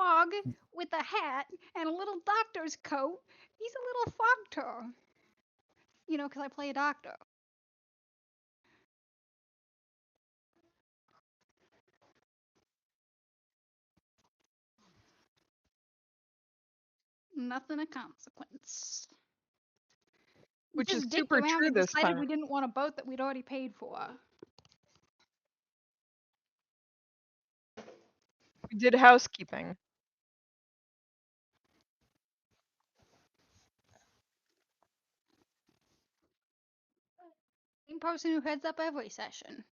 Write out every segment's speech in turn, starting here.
frog with a hat and a little doctor's coat. He's a little frogter. You know, because I play a doctor. Nothing of consequence. We Which is just dicked super around true and this decided we time. didn't want a boat that we'd already paid for. We did housekeeping. Same person who heads up every session.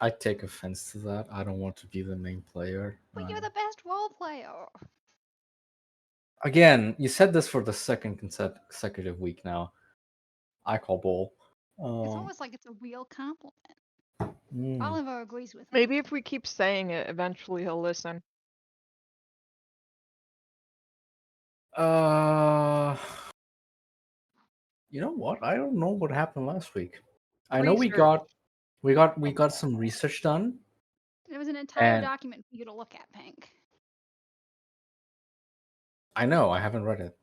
I take offense to that. I don't want to be the main player. But you're the best role player. Again, you said this for the second consecutive week now. I call bull. It's almost like it's a real compliment. Mm. Oliver agrees with me. Maybe if we keep saying it, eventually he'll listen. You know what? I don't know what happened last week. I know we Research. got some research done. There was an entire And- document for you to look at, Pink. I know, I haven't read it.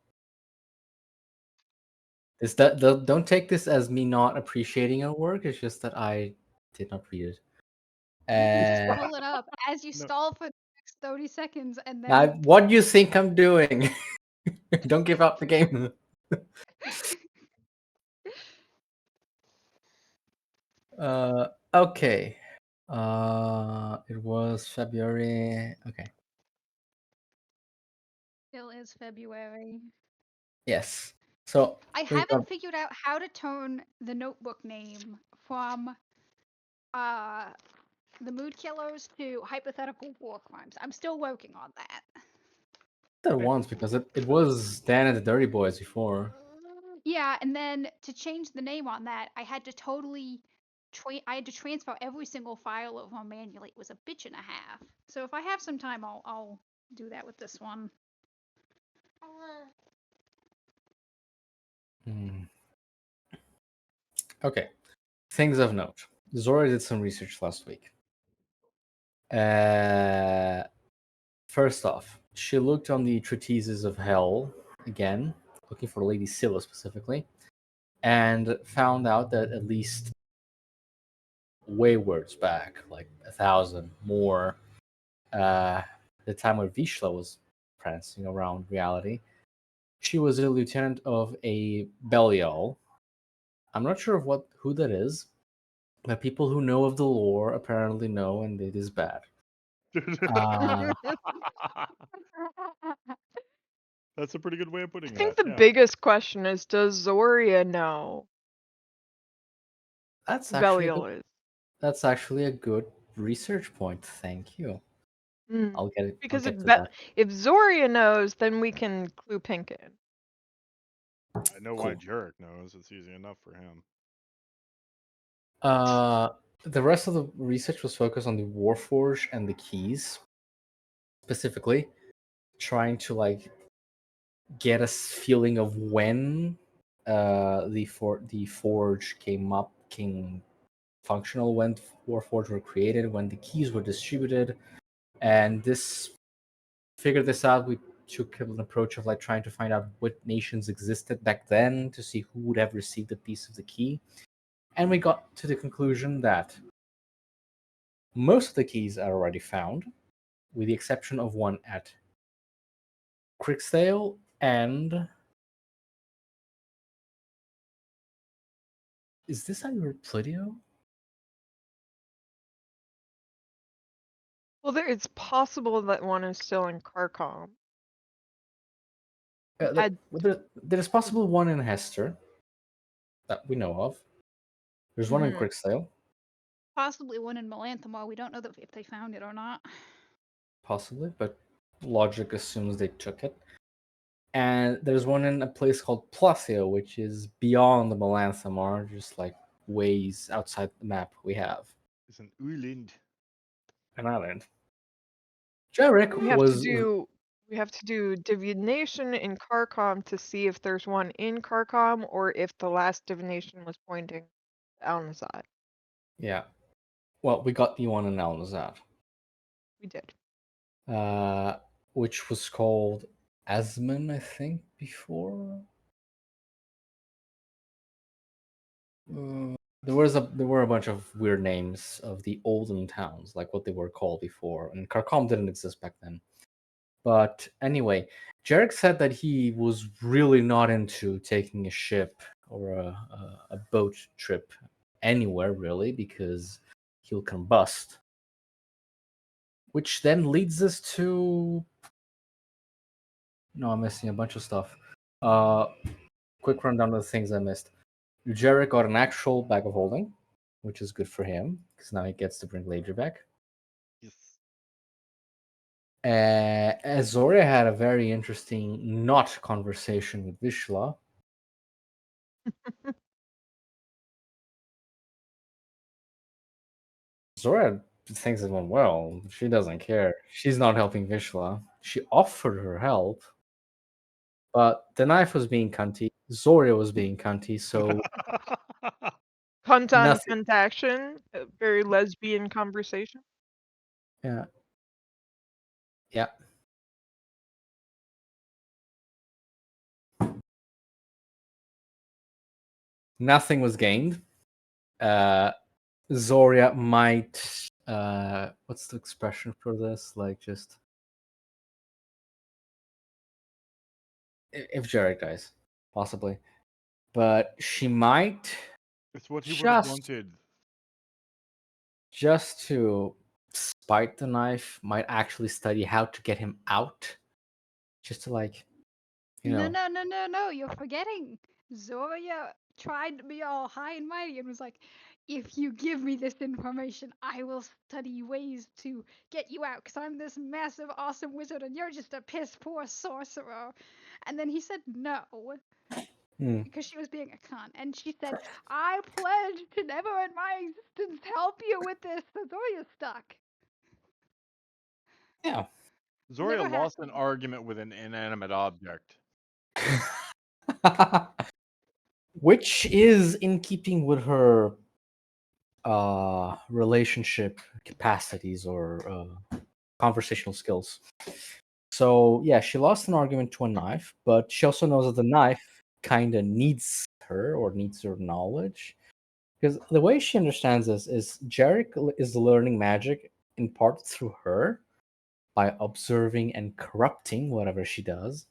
Don't take this as me not appreciating your work. It's just that I did not read it. Just pull it up as you stall for the next 30 seconds and then. What do you think I'm doing? Don't give up the game. Okay. It was February. Okay. Still is February. Yes. So I haven't figured out how to turn the notebook name from the Mood Killers to hypothetical war crimes. I'm still working on that. that once because it was Dan and the Dirty Boys before. Yeah, and then to change the name on that, I had to totally I had to transfer every single file over manually. It was a bitch and a half. So if I have some time, I'll do that with this one. Okay. Things of note. Zora did some research last week. First off, she looked on the treatises of hell again, looking for Lady Scylla specifically, and found out that at least waywards back, like 1,000 more, the time where Vishla was prancing around reality, she was a lieutenant of a Belial. I'm not sure of who that is, but people who know of the lore apparently know, and it is bad. That's a pretty good way of I putting think that. the biggest question is, does Zoria know That's who actually Belial is? That's actually a good research point. Thank you. I'll get it. Because I'll get to that. if Zoria knows, then we can clue Pink in. I know why Jarek knows. It's easy enough for him. The rest of the research was focused on the Warforge and the keys, specifically trying to get a feeling of when the forge came functional, when Warforge were created, when the keys were distributed, and figure this out. We took an approach of trying to find out what nations existed back then to see who would have received a piece of the key, and we got to the conclusion that most of the keys are already found, with the exception of one at Cricksdale and is this at Plidio? Well, it's possible that one is still in Carcom. There's possible one in Hester that we know of. There's one in Cricksdale. Possibly one in Melanthamar. We don't know if they found it or not. Possibly, but logic assumes they took it. And there's one in a place called Placio, which is beyond the Melanthamar, just ways outside the map we have. It's an Ulind. An island. Jarek we have to do divination in Carcom to see if there's one in Carcom or if the last divination was pointing to Alnazad. Yeah. Well, we got the one in Alnazad. We did. which was called Asman, I think, before. There were a bunch of weird names of the olden towns, like what they were called before, and Karkom didn't exist back then. But anyway, Jarek said that he was really not into taking a ship or a boat trip anywhere really because he'll combust. Which then leads us to. No, I'm missing a bunch of stuff. Quick rundown of the things I missed. Jarek got an actual bag of holding, which is good for him because now he gets to bring Ladry back. Yes. Azoria had a very interesting not conversation with Vishla. Zora thinks it went well. She doesn't care. She's not helping Vishla. She offered her help, but the knife was being cunty. Zoria was being cunty, so Cunt on nothing. cunt action. A very lesbian conversation. Yeah. Yeah. Nothing was gained. Zoria might. What's the expression for this? Like, just. If Jarek dies, possibly. But she might. It's what he would have Just. wanted. Just to spite the knife, might actually study how to get him out. Just to, like, you No, know. no, no, no, no. You're forgetting. Zoria tried to be all high and mighty and was like, if you give me this information, I will study ways to get you out because I'm this massive, awesome wizard and you're just a piss poor sorcerer. And then he said no Hmm. because she was being a cunt. And she said, I pledge to never in my existence help you with this. So Zoria's stuck. Yeah. Zoria Never lost an happened. argument with an inanimate object. Which is in keeping with her relationship capacities or conversational skills. So yeah, she lost an argument to a knife, but she also knows that the knife kind of needs her or needs her knowledge. Because the way she understands this is Jarek is learning magic in part through her by observing and corrupting whatever she does.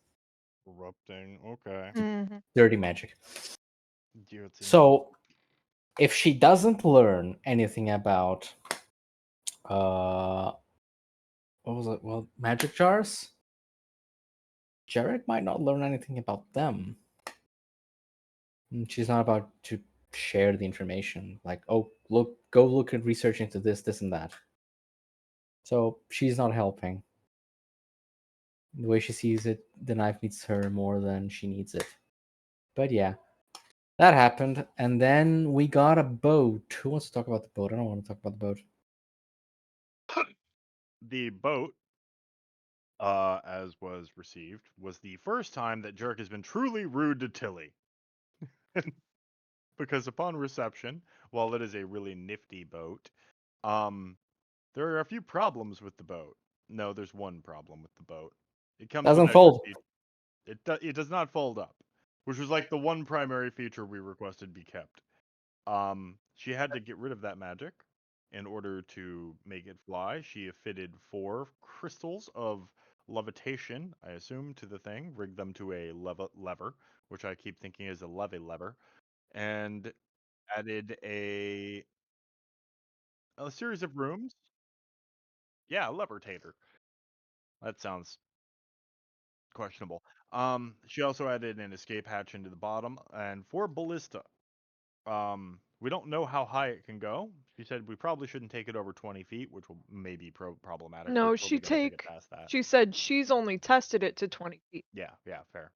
Corrupting. Okay. Mm-hmm. Dirty magic. Guillotine. So if she doesn't learn anything about uh what was it? Well, magic jars, Jarek might not learn anything about them. And she's not about to share the information. Like, oh, go look and research into this, and that. So she's not helping. The way she sees it, the knife needs her more than she needs it. But yeah, that happened, and then we got a boat. Who wants to talk about the boat? I don't want to talk about the boat. The boat, as was received, was the first time that Jerk has been truly rude to Tilly. Because upon reception, while it is a really nifty boat, there are a few problems with the boat. No, there's one problem with the boat. It comes with Doesn't extra fold. features. It does not fold up, which was like the one primary feature we requested be kept. She had to get rid of that magic in order to make it fly. She fitted 4 crystals of levitation, I assume, to the thing, rigged them to a lever, which I keep thinking is a levy lever, and added a series of rooms. Yeah, levitator. That sounds questionable. She also added an escape hatch into the bottom, and for ballista. We don't know how high it can go. She said we probably shouldn't take it over 20 feet, which will maybe problematic. We're No, totally gonna take it past that. she said she's only tested it to 20 feet, Yeah, yeah, fair.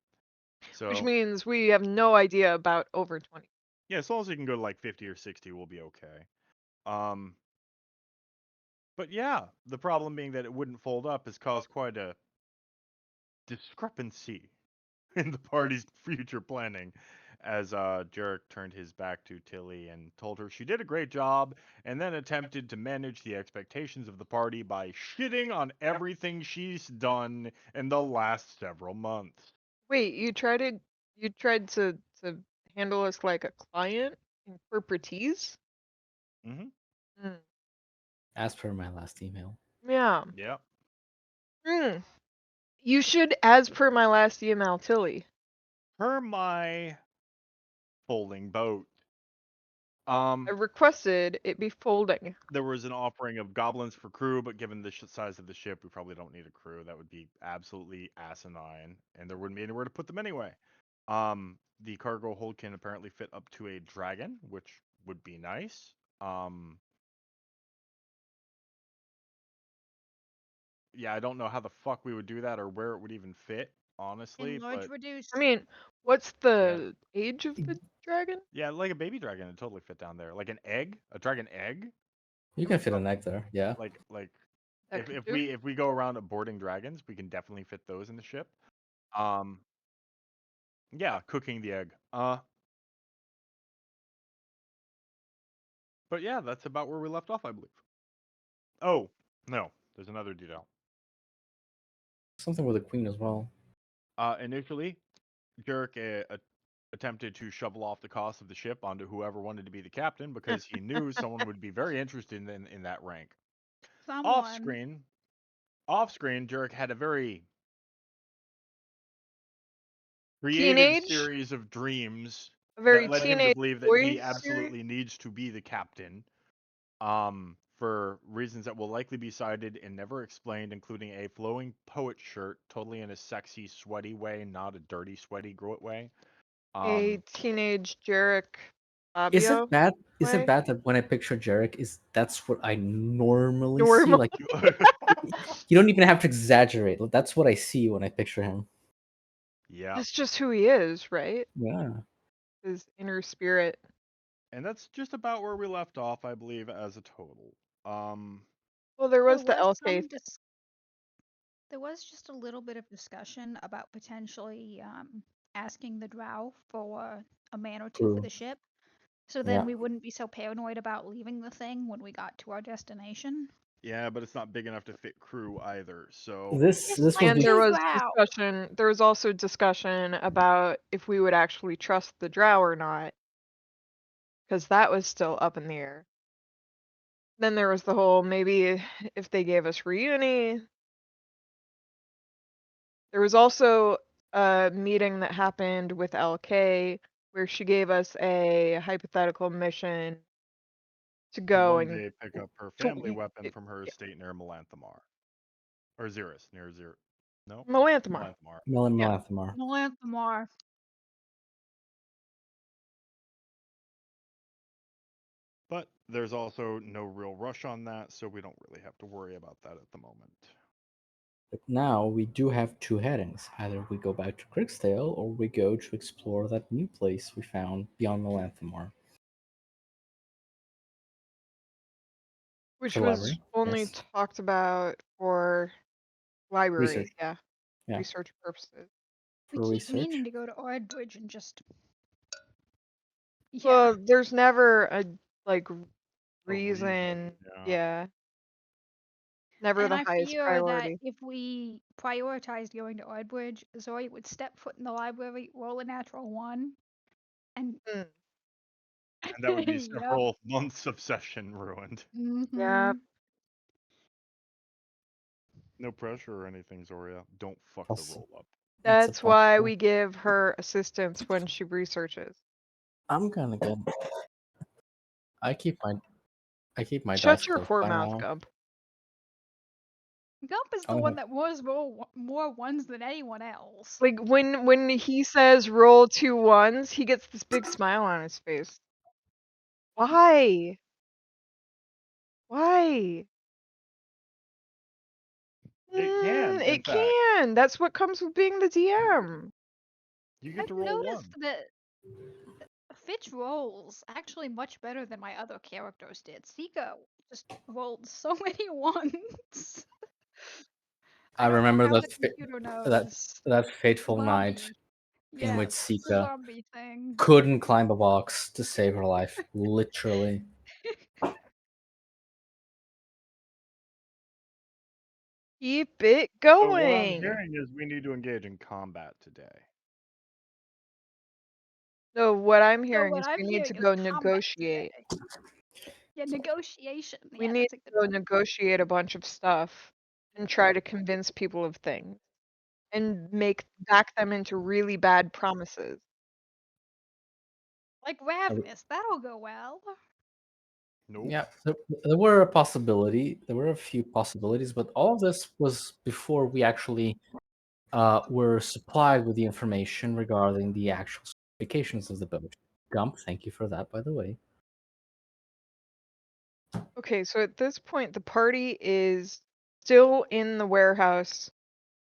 which So means we have no idea about over 20. yeah, as long as we can go to like 50 or 60, we'll be okay. Um, but yeah, the problem being that it wouldn't fold up has caused quite a discrepancy in the party's future planning, as Jarek turned his back to Tilly and told her she did a great job, and then attempted to manage the expectations of the party by shitting on everything she's done in the last several months. Wait, you tried to handle us like a client in corporatees? Mm-hmm. Mm. As per my last email. Yeah. Yep. Mm. You should, as per my last email, Tilly. Per my folding boat. I requested it be folding. There was an offering of goblins for crew, but given the size of the ship, we probably don't need a crew. That would be absolutely asinine, and there wouldn't be anywhere to put them anyway. The cargo hold can apparently fit up to a dragon, which would be nice. Yeah, I don't know how the fuck we would do that or where it would even fit, honestly, Enlarge, but reduce. I mean, what's the age of the dragon? yeah, like a baby dragon would totally fit down there. Like an egg, a dragon egg. You can fit an egg there, yeah. Like That if could if do we it. if we go around boarding dragons, we can definitely fit those in the ship. Yeah, cooking the egg. But yeah, that's about where we left off, I believe. Oh, no, there's another detail. Something with the queen as well. Initially, Jarek attempted to shovel off the cost of the ship onto whoever wanted to be the captain because he knew someone would be very interested in that rank. Off Someone. screen, Jarek had a very creative Teenage? series of dreams A that very led him to teenage believe that boy he series? absolutely needs to be the captain. For reasons that will likely be cited and never explained, including a flowing poet shirt, totally in a sexy, sweaty way, not a dirty, sweaty, grow it way. A teenage Jarek Is it Fabio bad? Is it way? bad that when I picture Jarek, that's what I normally see? Normal. Like, you don't even have to exaggerate. That's what I see when I picture him. Yeah, That's just who he is, right? Yeah. His inner spirit. and that's just about where we left off, I believe, as a total. Well, there There was the was LK. some there was just a little bit of discussion about potentially asking the drow for a man or two for True. the ship. So then Yeah. we wouldn't be so paranoid about leaving the thing when we got to our destination. Yeah, but it's not big enough to fit crew either. So This It's like was And there two was drow. discussion. There was also discussion about if we would actually trust the drow or not, because that was still up in the air. Then there was the whole maybe if they gave us reuni. There was also a meeting that happened with LK where she gave us a hypothetical mission to to go one and day pick up her to family weapon from her yeah, estate near Melanthamar. Or Xeris, near Xeris. No? Melanthamar. Melanthamar. Melon Yeah. Malathamar. Melanthamar. But there's also no real rush on that, so we don't really have to worry about that at the moment. But now we do have two headings. Either we go back to Cricksdale or we go to explore that new place we found beyond Melanthamar. Which For the was library, only yes. talked about for library, Research. yeah, Yeah. research purposes. We For keep meaning research. to go to Ordbridge and just yeah. Well, there's never a like A reason, reason, yeah. yeah, never And the I highest fear that priority. if we prioritized going to Ordbridge, Zoe would step foot in the library, roll a natural one, and Mm, And that would be yep. several months of session ruined. yeah, Mm-hmm. No pressure or anything, Zoria. Don't fuck the Also, roll up. it's a that's why possible. we give her assistance when she researches. I'm gonna get. I keep my dice Shut your close whore by mouth, now. Gump. Gump is the Oh, one that was more ones than anyone else. Like when he says roll 2 ones, he gets this big smile on his face. Why? Why? It can, in It fact. can. That's what comes with being the DM. You get I've to roll noticed one. that Fitch rolls actually much better than my other characters did. Siko just rolled so many ones. I I don't know remember how that the computer that knows. that fateful night Bobby. in which Yes, the Sika zombie thing. couldn't climb a box to save her life. Literally. Keep it So what I'm going. hearing is we need to engage in combat today. No, what I'm So hearing what is I'm we need to hearing is go combat negotiate. today. Yeah, negotiation. We Yeah, need that's a to good go one. negotiate a bunch of stuff and try to convince people of things and back them into really bad promises. Like Ravenous, that'll go well. Nope. Yeah, there were a possibility. There were a few possibilities, but all of this was before we actually were supplied with the information regarding the actual specifications of the boat. Gump, thank you for that, by the way. Okay, so at this point, the party is still in the warehouse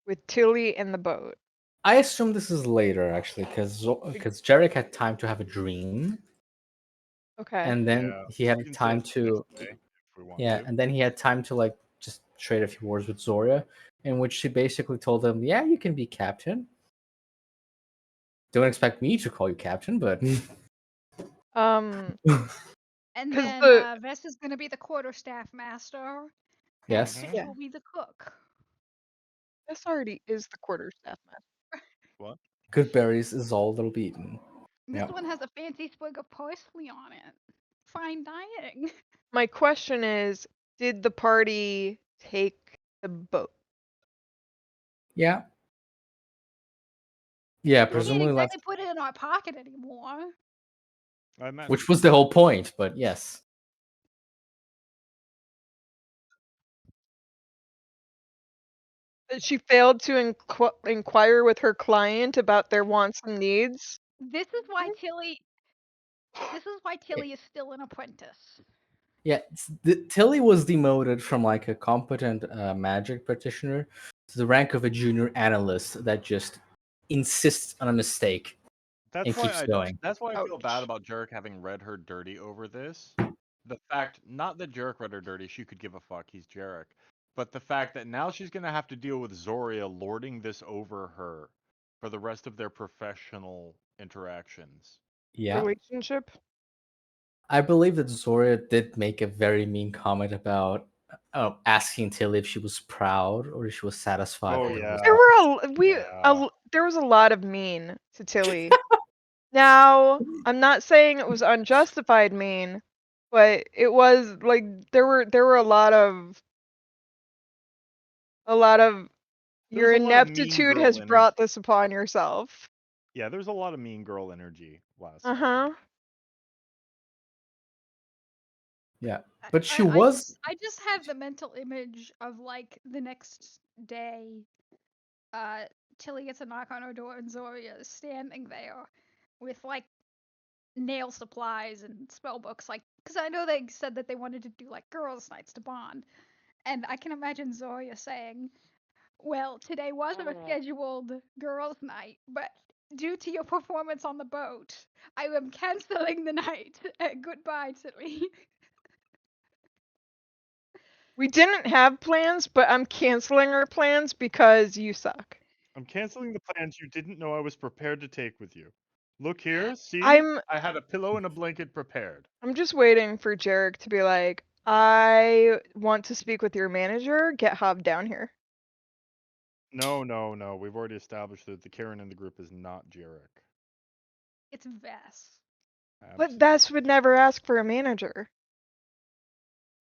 with Tilly and the boat. I assume this is later, actually, because Jarek had time to have a dream, Okay. and then Yeah, he had we can say time it's the next to day if we want yeah, to. and then he had time to like just trade a few words with Zoria, in which she basically told him, "Yeah, you can be captain. Don't expect me to call you captain, but Um, And because then the Vess is going to be the quarterstaff master, and yes." Mhm. Tish yeah, will be the cook. this already is the quarterstaff master. What? Good berries is all that'll be eaten. This Yep. one has a fancy sprig of parsley on it. Fine dining. My question is, did the party take the boat? Yeah. Yeah, We can't presumably exactly left, put it in our pocket anymore. I imagine. which was the whole point, but yes. That she failed to inquire with her client about their wants and needs? This is why Tilly. This is why Tilly is still an apprentice. Yeah, Tilly was demoted from like a competent magic practitioner to the rank of a junior analyst that just insists on a mistake and keeps going. That's why I feel bad Ouch. about Jarek having read her dirty over this. The fact, not that Jarek read her dirty, she could give a fuck, he's Jarek. But the fact that now she's gonna have to deal with Zoria lording this over her for the rest of their professional interactions. Yeah. Relationship? I believe that Zoria did make a very mean comment about asking Tilly if she was proud or if she was satisfied Oh with her There yeah, results. were yeah. there was a lot of mean to Tilly. Now, I'm not saying it was unjustified mean, but it was like there were a lot of There's your a lot of mean ineptitude girl has energy. brought this upon yourself. Yeah, there's a lot of mean girl energy last session. Uh-huh. Yeah. But she was I just have the mental image of like the next day, Tilly gets a knock on her door and Zoria is standing there with like nail supplies and spell books, like because I know they said that they wanted to do like girls' nights to bond, and I can imagine Zoria saying, "Well, today wasn't a scheduled girls' night, but due to your performance on the boat, I am canceling the night. Goodbye, Tilly." We didn't have plans, but I'm canceling our plans because you suck. I'm canceling the plans you didn't know I was prepared to take with you. Look here, see? I'm I had a pillow and a blanket prepared. I'm just waiting for Jarek to be like, I want to speak with your manager. Get Hob down here. No, no, no. We've already established that the Karen in the group is not Jarek. It's Vess. But Vess would never ask for a manager.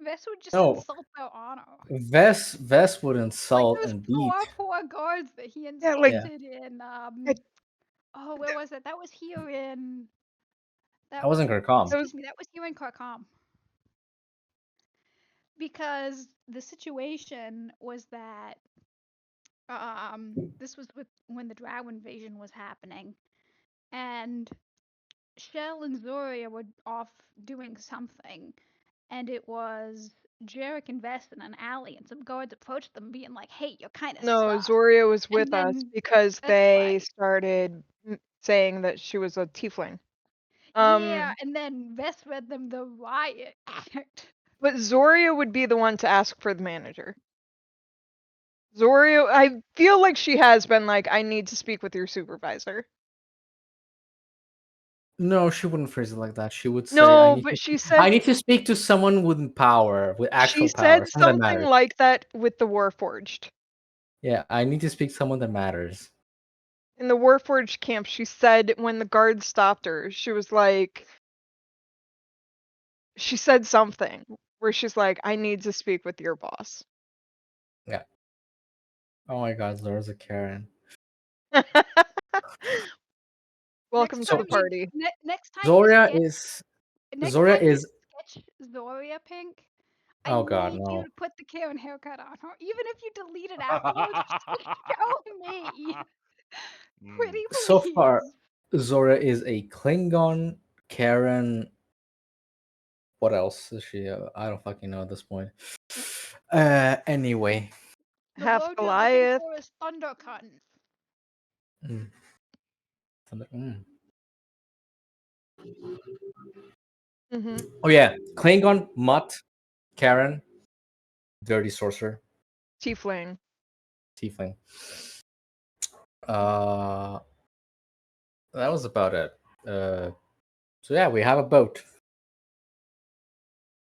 Vess would just no. insult their honor. Vess would Like insult those and beat. poor guards that he Yeah, like Yeah. insulted in it, oh, where was it? That was here in I wasn't gonna come. that was excuse me, that was here in Karkam. Because the situation was that this was with when the Drow invasion was happening, and Shell and Zoria were off doing something, and it was Jarek and Vest in an alley, and some guards approached them, being like, "Hey, you're kind of no, sus." Zoria was And with us then because that's they right. started saying that she was a tiefling. Yeah, and then Vest read them the riot act. But Zoria would be the one to ask for the manager. Zoria, I feel like she has been like, I need to speak with your supervisor. No, she wouldn't phrase it like that. She would say, No, but she I said need to speak to someone with power, with actual she power, said someone that something matters. like that with the Warforged. Yeah, I need to speak to someone that matters. In the Warforged camp, she said when the guards stopped her, she was like, she said something where she's like, I need to speak with your boss. Yeah. Oh my god, Zora's a Karen. Welcome Next to the time we- party. Next time Zoria you is next Zoria time you is sketch Zoria Pink, I oh god, need you no. to put the Karen haircut on her. Even if you delete it afterwards, just show me. Pretty So please. far, Zoria is a Klingon, Karen. What else is she? I don't fucking know at this point. Anyway. The Half word you're looking Goliath. for is Thundercunt. Mm. Mm. Hmm. Oh yeah, Klingon, Mutt, Karen, Dirty Sorcerer, Tiefling. Tiefling. Uh, that was about it. So yeah, we have a boat.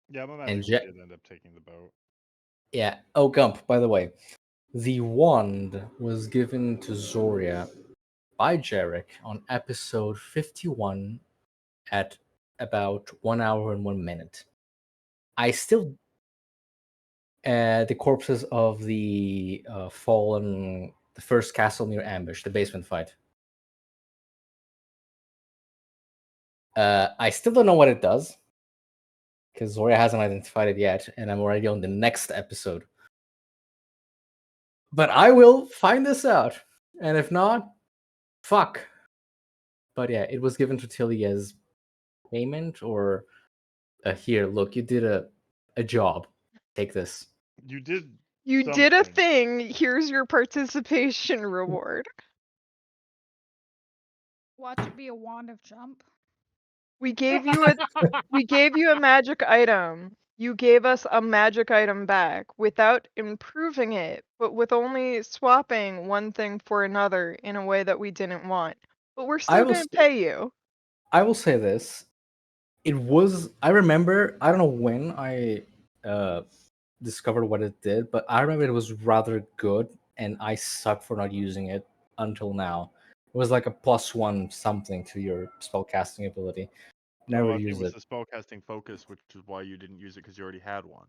Yeah, my And magic did end up taking the boat. Yeah. Oh, Gump, by the way, the wand was given to Zoria by Jarek on episode 51 at about 1 hour and 1 minute. I still the corpses of the fallen, the first castle near ambush, the basement fight. I still don't know what it does because Zoria hasn't identified it yet, and I'm already on the next episode. But I will find this out, and if not, fuck. But yeah, it was given to Tilly as payment or here, look, you did a job. Take this. You did. You did a something. thing. Here's your participation reward. Watch it be a wand of jump. We gave you a magic item. You gave us a magic item back without improving it, but with only swapping one thing for another in a way that we didn't want. But we're still going to pay you. I will say this. It was, I remember, I don't know when I discovered what it did, but I remember it was rather good, and I suck for not using it until now. It was like a +1 something to your spellcasting ability. Never I think used it was it. the spellcasting focus, which is why you didn't use it because you already had one.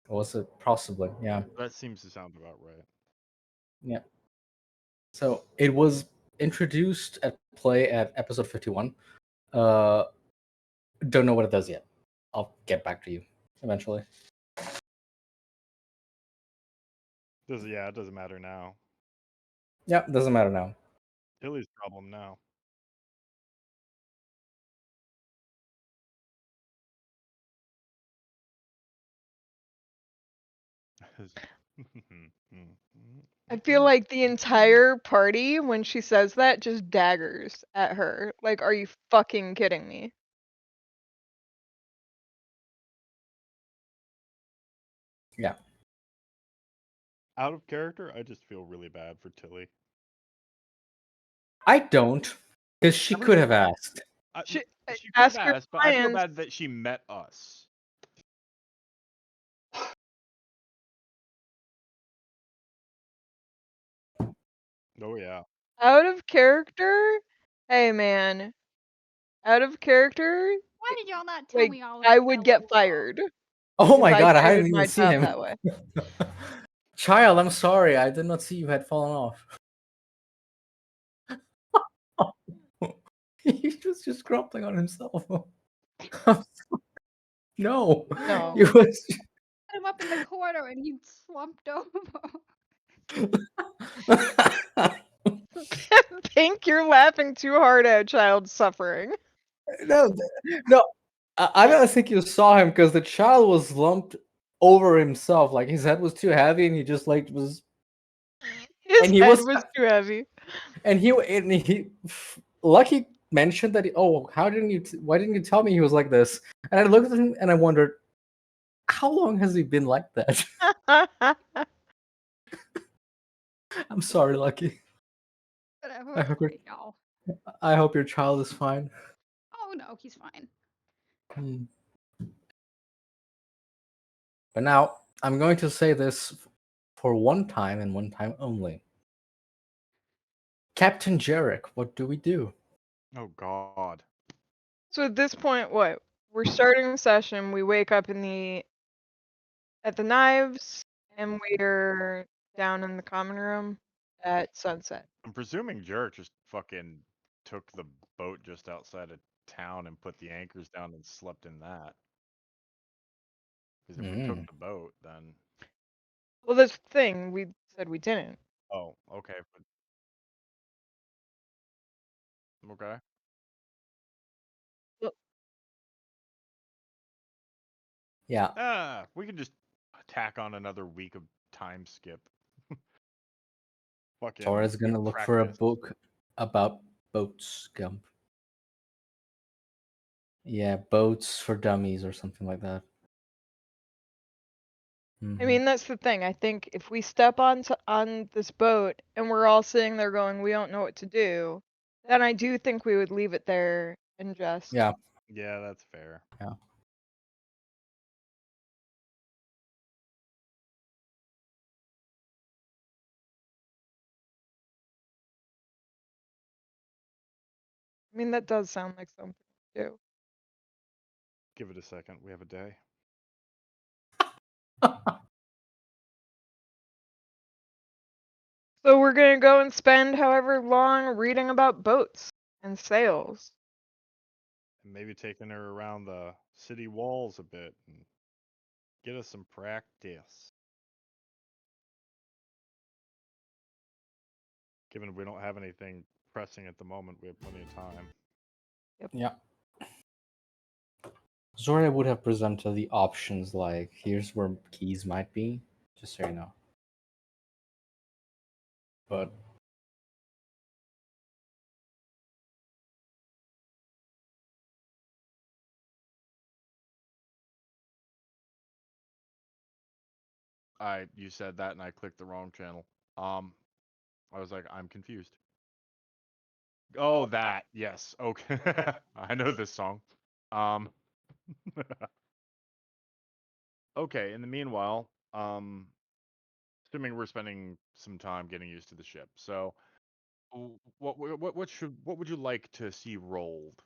Was it? Possibly, yeah. That seems to sound about right. Yeah. So it was introduced at play at episode 51. Don't know what it does yet. I'll get back to you eventually. It doesn't matter now. Yeah, doesn't matter now. Tilly's problem now. I feel like the entire party, when she says that, just daggers at her. Like, are you fucking kidding me? Yeah. Out of character, I just feel really bad for Tilly. I don't, because she could have asked. She could have ask her asked, but I feel plans. bad that she met us. Oh yeah. Out of character? Hey, man. Out of character? Why did y'all not tell Like, me all I that would fell get along? fired. Oh if my god, I started hadn't my even seen job him. that way. Child, I'm sorry. I did not see you had fallen off. He was just grumbling on himself. No. No. He was. Put him up in the corner and he slumped over. Think you're laughing too hard at a child's suffering. No, no. I don't think you saw him because the child was lumped over himself. Like his head was too heavy, and he just like was. His And he head was. was too heavy. And he. Lucky mentioned that. How didn't you? Why didn't you tell me he was like this? And I looked at him and I wondered, how long has he been like that? I'm sorry, Lucky. Whatever. I hope, Okay, y'all. I hope your child is fine. Oh no, he's fine. Hmm. But now I'm going to say this for one time and one time only. Captain Jarek, what do we do? Oh God. So at this point, what? We're starting the session. We wake up at the knives, and we're down in the common room at sunset. I'm presuming Jarek just fucking took the boat just outside of town and put the anchors down and slept in that. Because if we took Mm. the boat, then Well, that's the thing. We said we didn't. oh, okay, okay. Well, Yeah. We can just tack on another week of time skip. Fucking Sora's gonna look for a practice. book about boats, Gump. Yeah, boats for dummies or something like that. I Mhm. mean, that's the thing. I think if we step on this boat and we're all sitting there going, we don't know what to do, then I do think we would leave it there and just. Yeah. Yeah, that's fair. Yeah. I mean, that does sound like something to do. Give it a second. We have a day. So we're gonna go and spend however long reading about boats and sails. And maybe taking her around the city walls a bit and get us some practice. Given we don't have anything pressing at the moment, we have plenty of time. Yeah. Zora would have presented the options like, here's where keys might be, just so you know. But You said that and I clicked the wrong channel. I was like, I'm confused. Oh, that. Yes. Okay. I know this song. Um Okay, in the meanwhile, assuming we're spending some time getting used to the ship. So, what would you like to see rolled?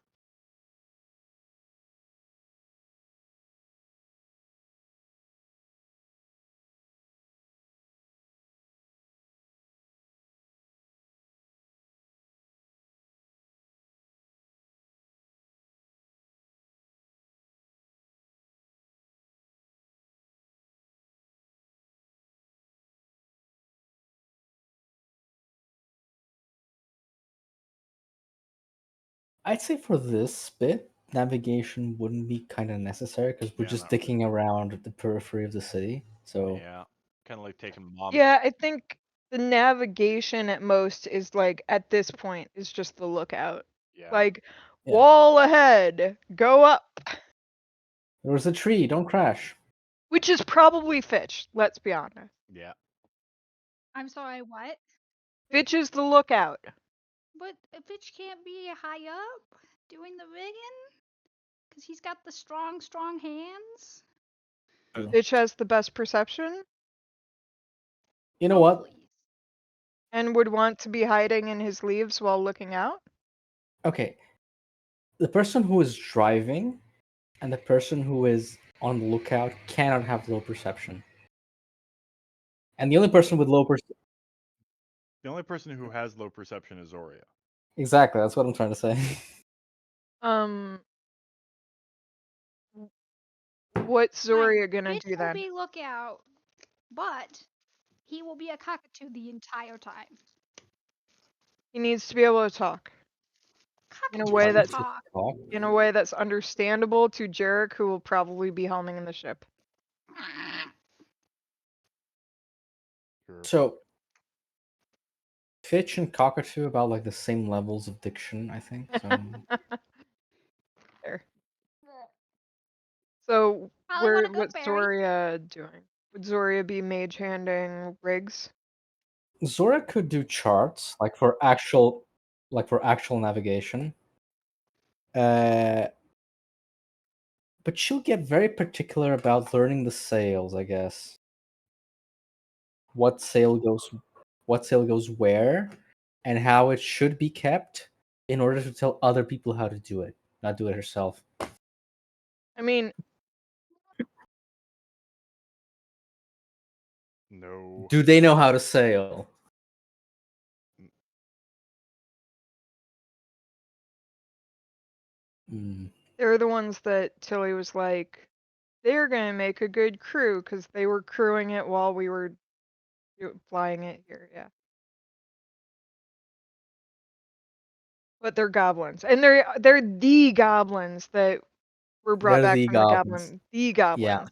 I'd say for this bit, navigation wouldn't be kind of necessary because we're Yeah, just no. sticking around the periphery of the city. So Yeah. Kind of like taking mom. Yeah, I think the navigation at most is like at this point is just the lookout. Yeah. Like Yeah. wall ahead, go up, there's a tree, don't crash. which is probably Fitch. Let's be honest. Yeah. I'm sorry, what? Fitch is the lookout. But a bitch can't be high up doing the rigging? Because he's got the strong, strong hands? Fitch has the best perception You know Oh, what? please. and would want to be hiding in his leaves while looking out. Okay. The person who is driving and the person who is on the lookout cannot have low perception. And the only person with low perception. The only person who has low perception is Zoria. Exactly, that's what I'm trying to say. Um, what's Fine. Zoria gonna Bitch do will then? be lookout, but he will be a cockatoo the entire time. He needs to be able to talk in a Cockatoos way can that's talk. understandable to Jarek, who will probably be helming in the ship. Sure. So Fitch and Cockatoo about like the same levels of diction, I think. So There. So Probably want to go, what's Barry. Zoria doing? Would Zoria be mage handing rigs? Zora could do charts like for actual navigation. But she'll get very particular about learning the sails, I guess. What sail goes where, and how it should be kept in order to tell other people how to do it, not do it herself. I mean, No. Do they know how to sail? they're the ones that Tilly was like, they're gonna make a good crew because they were crewing it while we were flying it here. Yeah. But they're goblins, and they're the goblins that were brought They're back the from the goblins. the Yeah. goblins.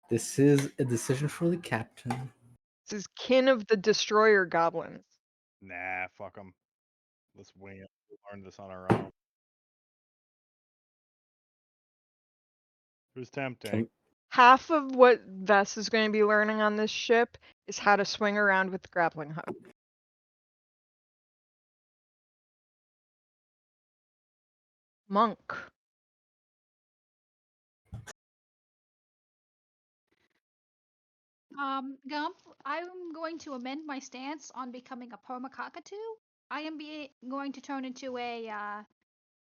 This is a decision for the captain. This is kin of the destroyer goblins. Nah, fuck them. Let's wing it. We'll learn this on our own. Who's tempting? Half of what Vess is going to be learning on this ship is how to swing around with the grappling hook. Monk. Gump, I'm going to amend my stance on becoming a permacockatoo. I am going to turn into a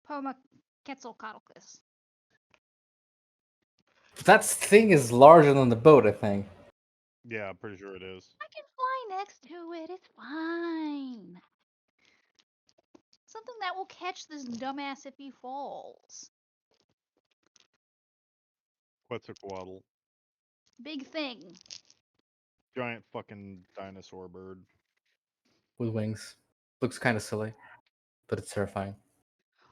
perma-quetzalcoatlus. That thing is larger than the boat, I think. Yeah, I'm pretty sure it is. I can fly next to it. It's fine. Something that will catch this dumbass if he falls. Quetzalcoatl. Big thing. Giant fucking dinosaur bird. With wings. Looks kind of silly, but it's terrifying.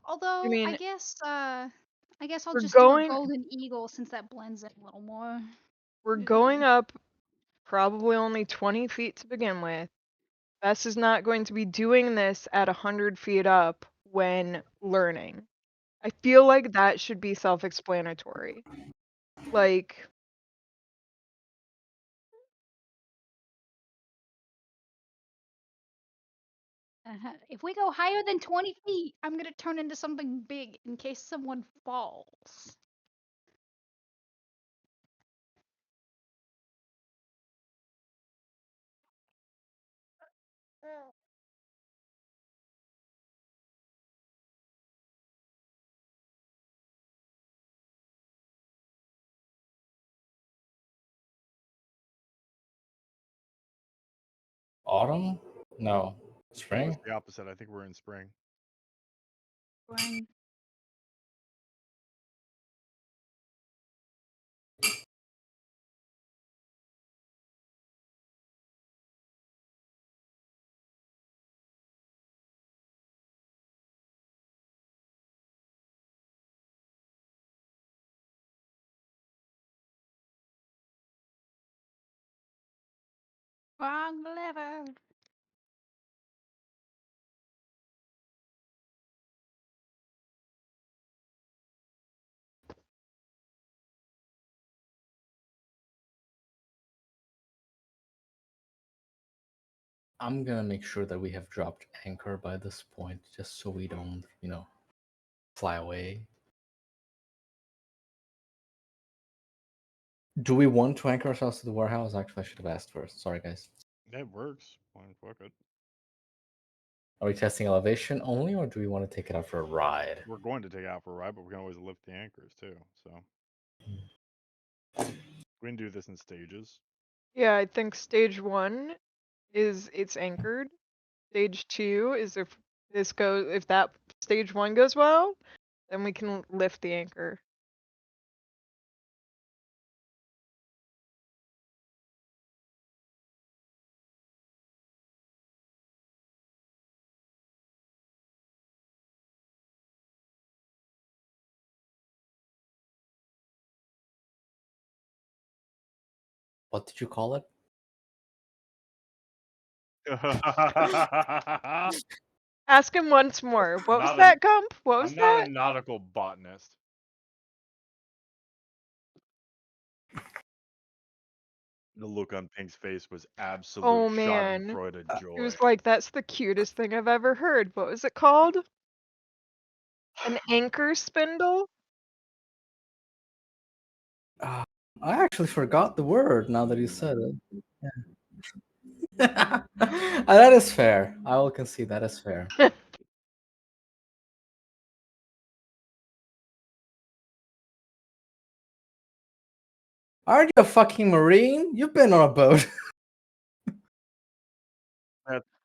Although, mean, I guess I'll we're just do a going golden eagle since that blends in a little more. we're going up probably only 20 feet to begin with. Vess is not going to be doing this at 100 feet up when learning. I feel like that should be self-explanatory. Like, If we go higher than 20 feet, I'm gonna turn into something big in case someone falls. Autumn? No. No, Spring? it's the opposite. I think we're in spring. Spring. Wrong lever. I'm gonna make sure that we have dropped anchor by this point, just so we don't, fly away. Do we want to anchor ourselves to the warehouse? Actually, I should have asked first. Sorry, guys. That works. Well, fuck it. Are we testing elevation only, or do we want to take it out for a ride? We're going to take it out for a ride, but we can always lift the anchors too. So we can do this in stages. yeah, I think stage 1 is it's anchored. Stage 2 is if that stage 1 goes well, then we can lift the anchor. What did you call it? Ask him once more. What was Not a- that, Gump? What was I'm not that? a nautical botanist. The look on Pink's face was absolute Oh man. Schadenfreude It joy. was like, that's the cutest thing I've ever heard. What was it called? An anchor spindle? I actually forgot the word now that you said it. Yeah. That is fair. I will concede that is fair. Aren't you a fucking marine? You've been on a boat.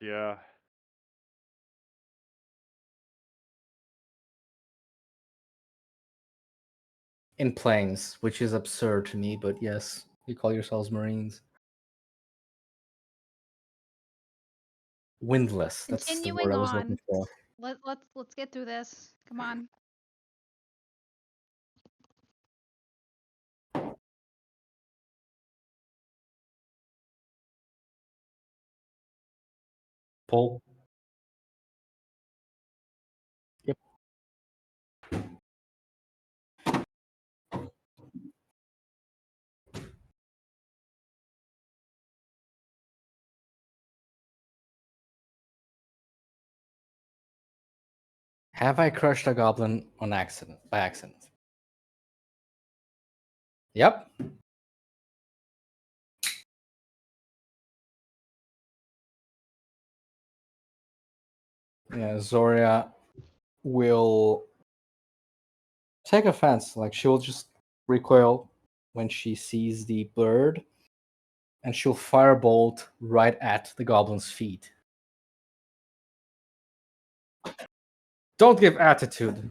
Yeah. In planes, which is absurd to me, but yes, you call yourselves marines. Windless. That's the word Continuing I was looking on. for. Let's get through this. Come on. Pull. Yep. Have I crushed a goblin on accident? By accident? Yep. Yeah, Zoria will take offense. Like, she will just recoil when she sees the bird, and she'll firebolt right at the goblin's feet. Don't give attitude.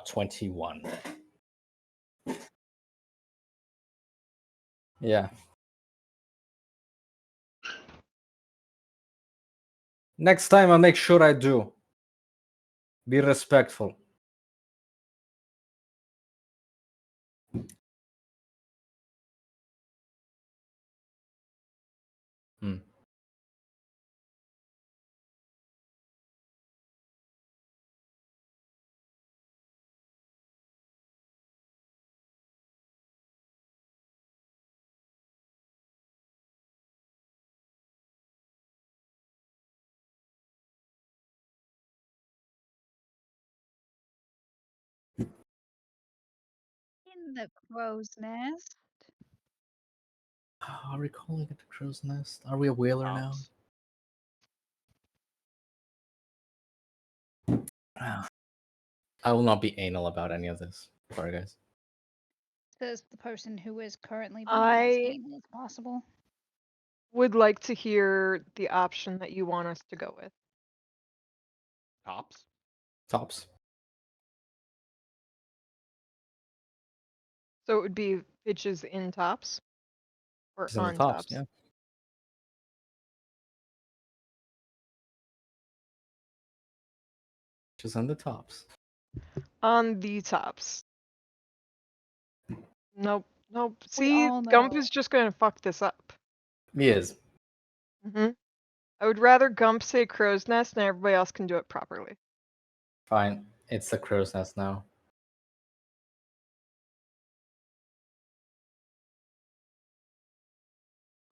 21. Yeah. Next time I'll make sure I do. Be respectful. Hmm. In the crow's nest. Are we calling it the crow's nest? Are we a whaler now? Tops. I will not be anal about any of this. Sorry, guys. Says the person who is currently being as I anal as possible. would like to hear the option that you want us to go with. Tops. Tops. So it would be bitches in tops or It's in the on tops, tops. yeah. Just on the tops. On the tops. Nope. Nope. We See, all Gump know. is just gonna fuck this up. He is. I would rather Gump say crow's nest and everybody else can do it properly. Fine. It's the crow's nest now.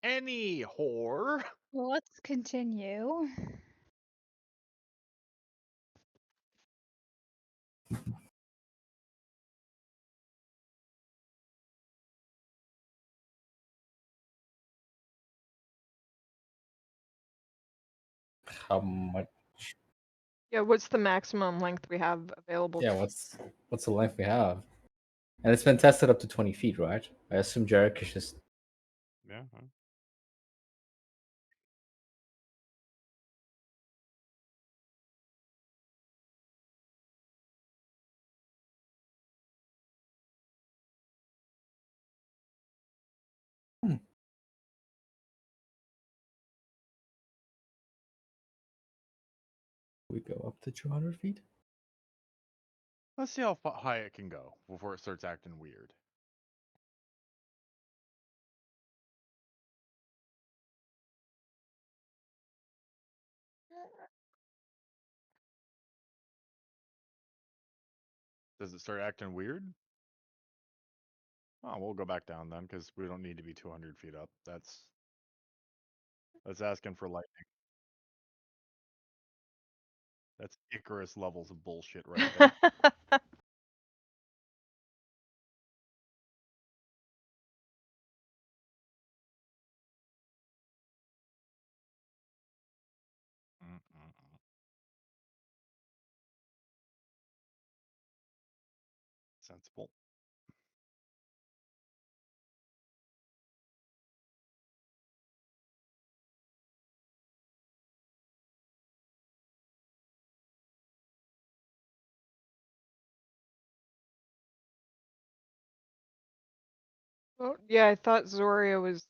Any whore. Well, let's continue. How much? Yeah, what's the maximum length we have available? Yeah, what's the length we have? And it's been tested up to 20 feet, right? I assume Jarek is just Yeah. we go up to 200 feet. Let's see how high it can go before it starts acting weird. Does it start acting weird? Oh, we'll go back down then, because we don't need to be 200 feet up. That's asking for lightning. That's Icarus levels of bullshit right there. Mm-mm-mm. Sensible. Well, yeah, I thought Zoria was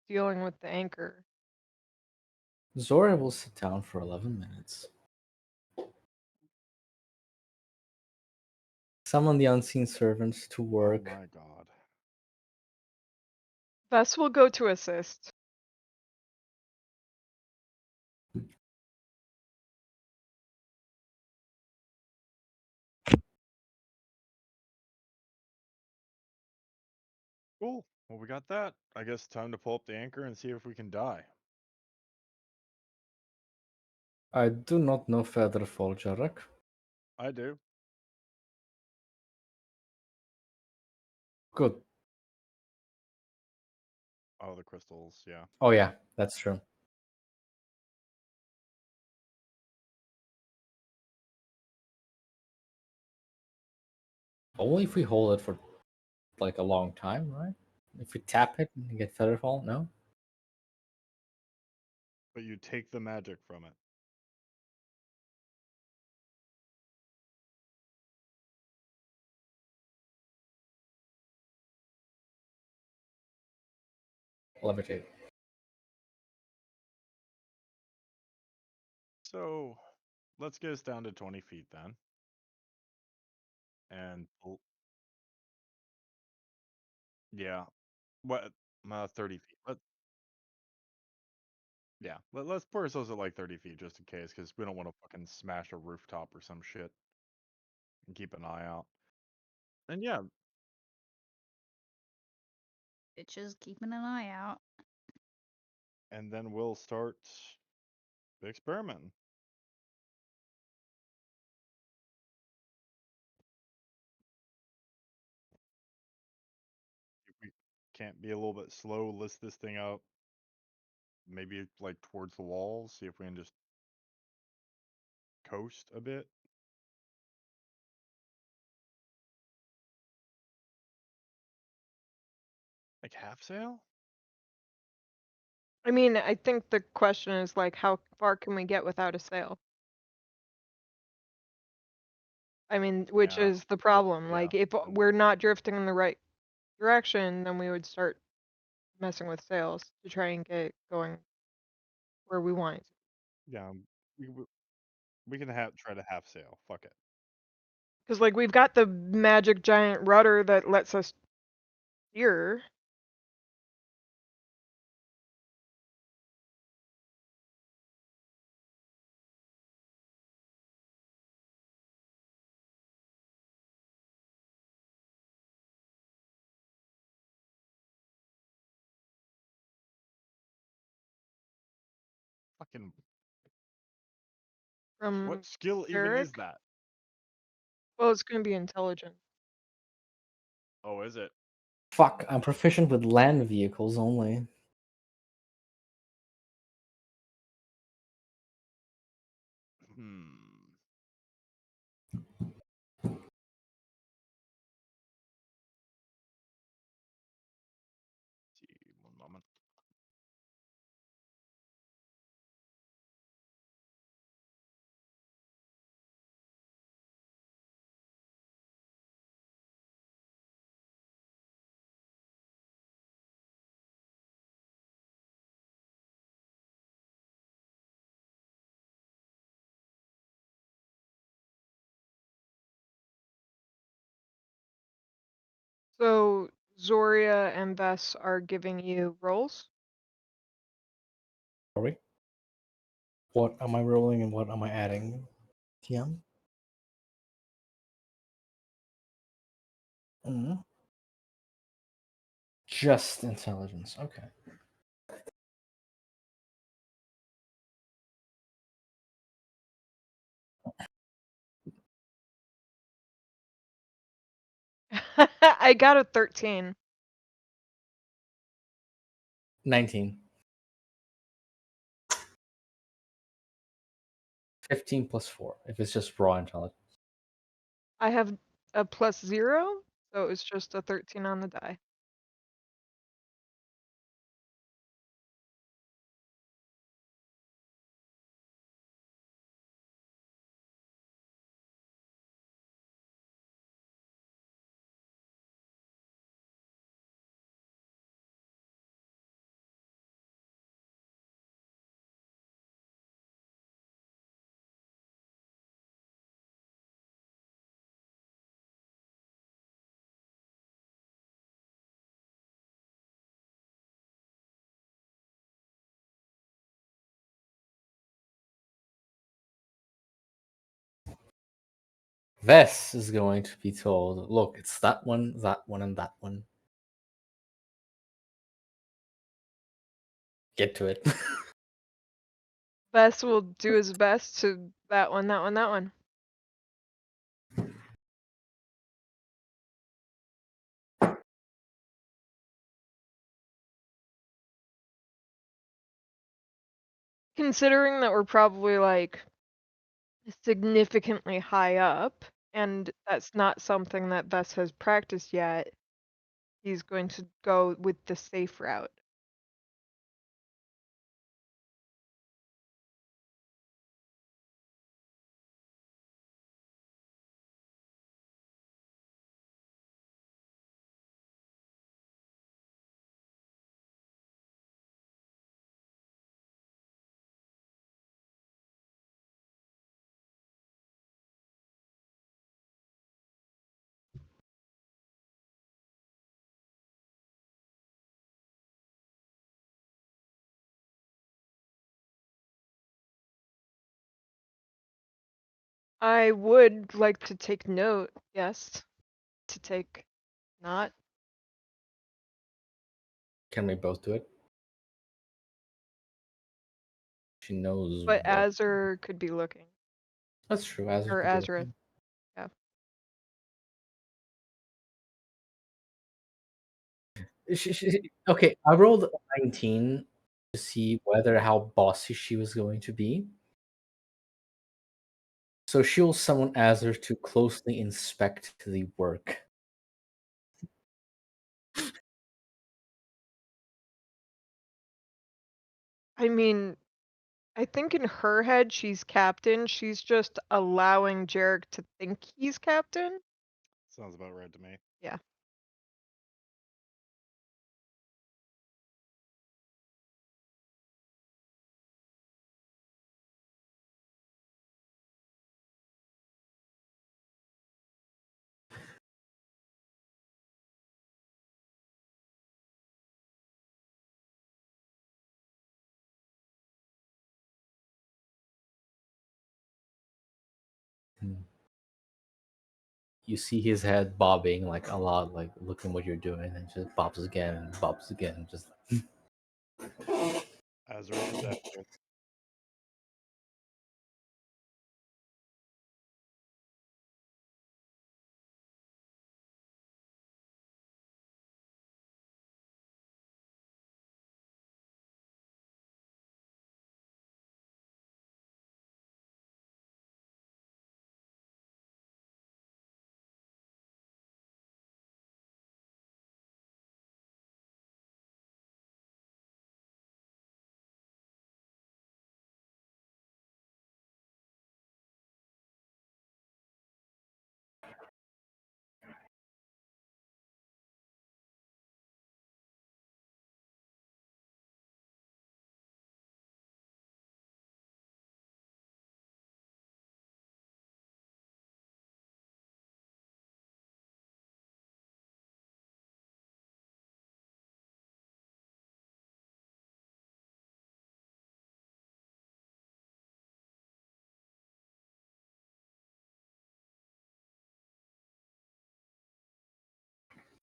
dealing with the anchor. Zora will sit down for 11 minutes. Summon the unseen servants to Oh work. my god. Vess will go to assist. Cool. Well, we got that. I guess time to pull up the anchor and see if we can die. I do not know Featherfall, Jarek. I do. Good. Oh, the crystals, yeah. Oh yeah, that's true. Only if we hold it for like a long time, right? If we tap it and get Featherfall, no? But you take the magic from it. Levitate. So let's get us down to 20 feet then. And yeah. What 30 feet. Let's put ourselves at like 30 feet just in case, because we don't want to fucking smash a rooftop or some shit. And keep an eye out. And yeah, Bitches keeping an eye out. and then we'll start the experiment. If we can't be a little bit slow, list this thing out. Maybe like towards the walls, see if we can just coast a bit. Like half sail? I mean, I think the question is like, how far can we get without a sail? I mean, which Yeah. is the problem. Yeah. Like, if we're not drifting in the right direction, then we would start messing with sails to try and get going where we want it. Yeah. We, we we can try to half sail. Fuck it. Because, like, we've got the magic giant rudder that lets us steer. Fucking From what skill even is Eric. that? Well, it's going to be intelligent. Oh, is it? Fuck, I'm proficient with land vehicles only. Hmm. See, one moment. So, Zoria and Vess are giving you rolls. Are we? What am I rolling and what am I adding? TM? Just intelligence. Okay. I got a 13. 19. 15 plus 4, if it's just raw intelligence. I have a +0, so it was just a 13 on the die. Vess is going to be told, look, it's that one, and that one. Get to it. Bess will do his best to that one, that one, that one. Considering that we're probably like significantly high up, and that's not something that Bess has practiced yet, he's going to go with the safe route. I would like to take note, yes. To take not. Can we both do it? She knows But what. Azur could be looking. That's true. Azure Or could be Azurith. looking. Yeah. Okay, I rolled a 19 to see whether how bossy she was going to be. So she'll summon Azure to closely inspect the work. I mean, I think in her head she's captain. She's just allowing Jarek to think he's captain. Sounds about right to me. Yeah. You see his head bobbing like a lot, like looking what you're doing, and just bobs again, just Azurith is Azurith.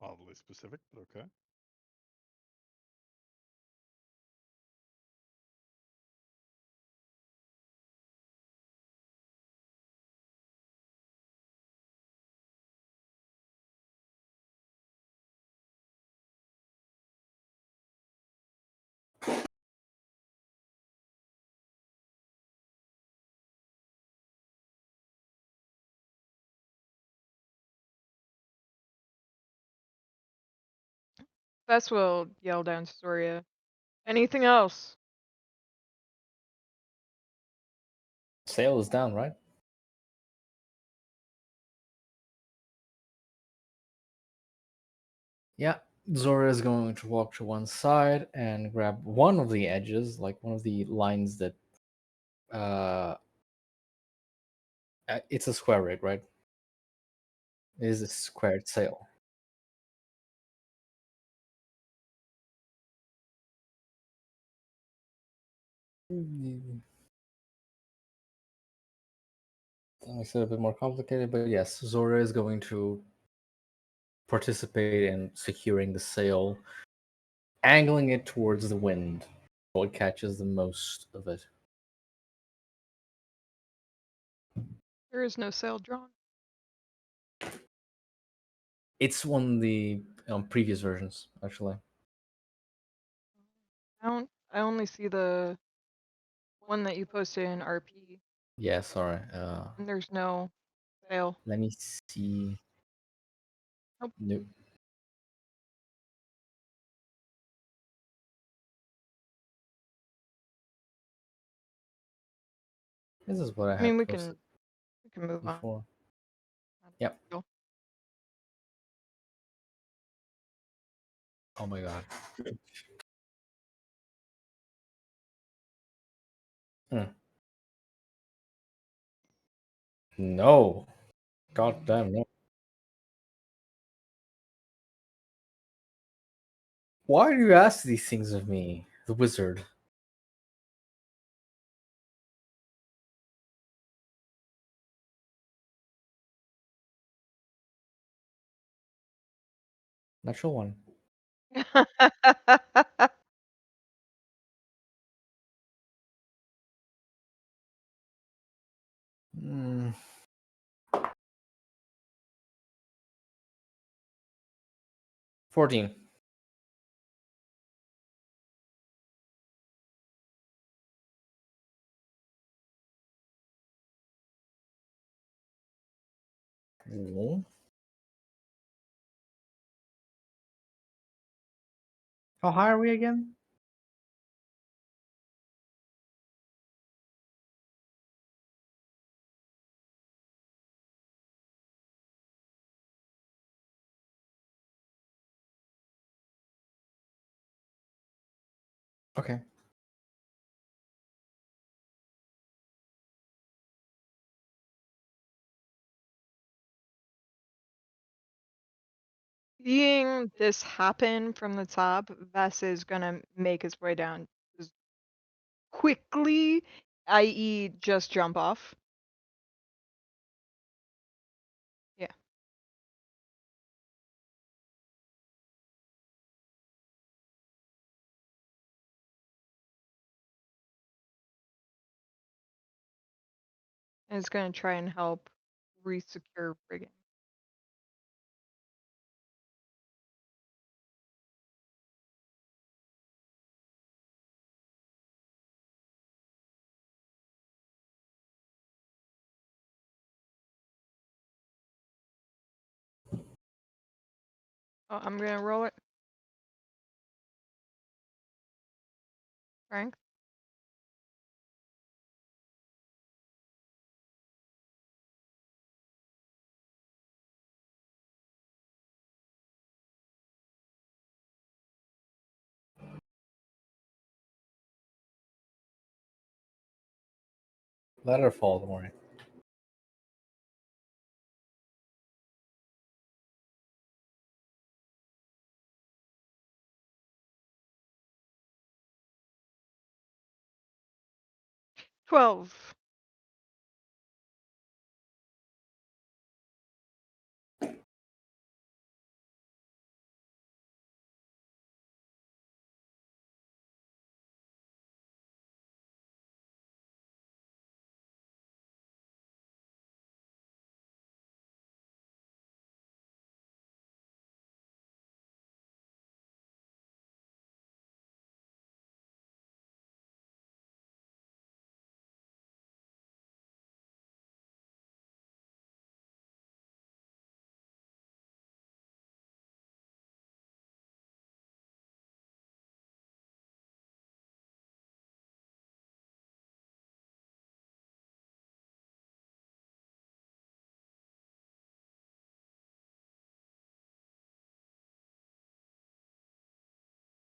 Oddly specific, but okay. Bess will yell down to Soria. Anything else? Sail is down, right? Yeah. Zora is going to walk to one side and grab one of the edges, like one of the lines that it's a square rig, right? It is a squared sail. That makes it a bit more complicated, but yes, Zora is going to participate in securing the sail, angling it towards the wind so it catches the most of it. There is no sail drawn. It's one of the previous versions, actually. I only see the one that you posted in RP, Yeah, sorry. and there's no sail. Let me see. Nope. Nope. This is what I I mean, had we posted can move on. before. Not a Yep. big deal. Oh my god. No. God damn no. Why do you ask these things of me, the wizard? Natural one. Mm. 14. Cool. How high are we again? Okay. Seeing this happen from the top, Vess is gonna make his way down just quickly, i.e., just jump off. Yeah. And it's gonna try and help re-secure rigging. Oh, I'm gonna roll it. Frank. Let her fall, don't worry. $12.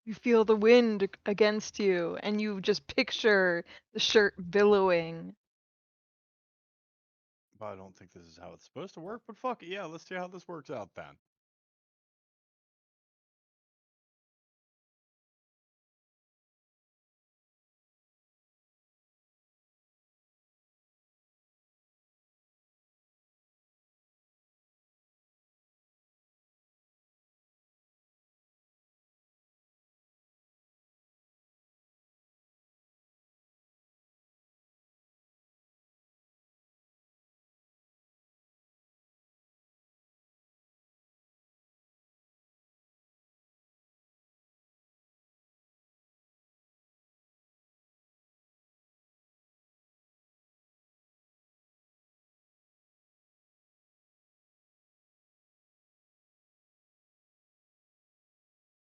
You feel the wind against you, and you just picture the shirt billowing. I don't think this is how it's supposed to work, but fuck it. Yeah, let's see how this works out then.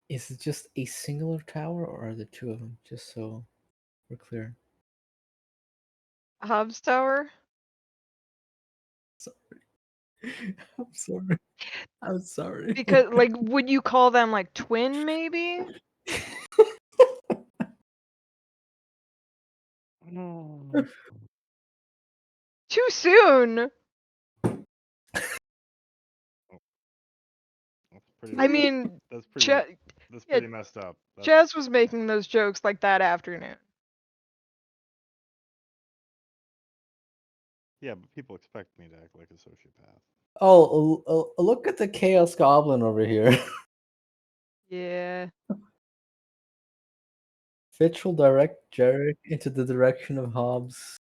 Is it just a singular tower, or are there two of them? Just so we're clear. Hobbs Tower? I'm sorry. I'm sorry. Because, like, would you call them, like, twin, maybe? Too soon! That's pretty. I mean, that's Ch- pretty. That's yeah, pretty messed up. That's, Chaz was making those jokes, like, that afternoon. yeah, but people expect me to act like a sociopath. Oh, look at the Chaos Goblin over here. Yeah. Fitch will direct Jarek into the direction of Hobbs.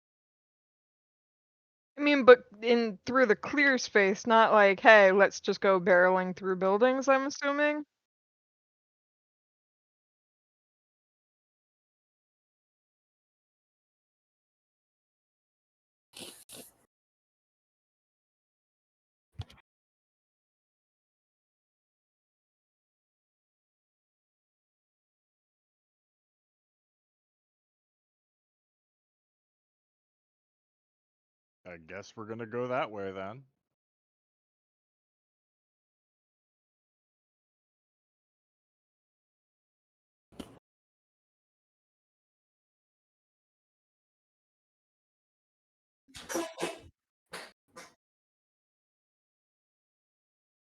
I mean, but through the clear space, not like, hey, let's just go barreling through buildings, I'm assuming. I guess we're gonna go that way then.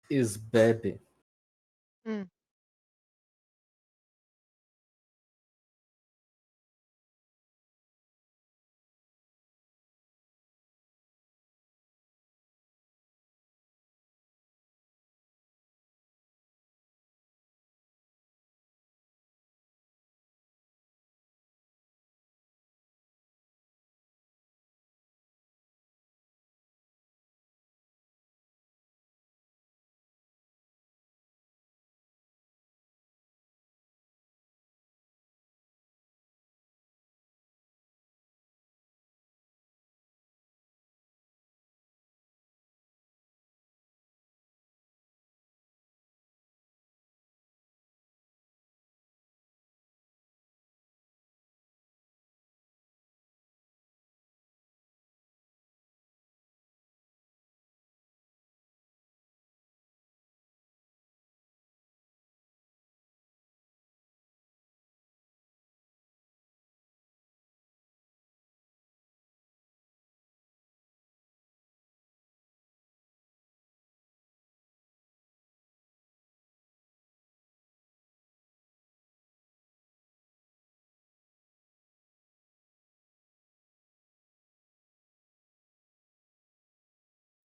Is baby. Mm.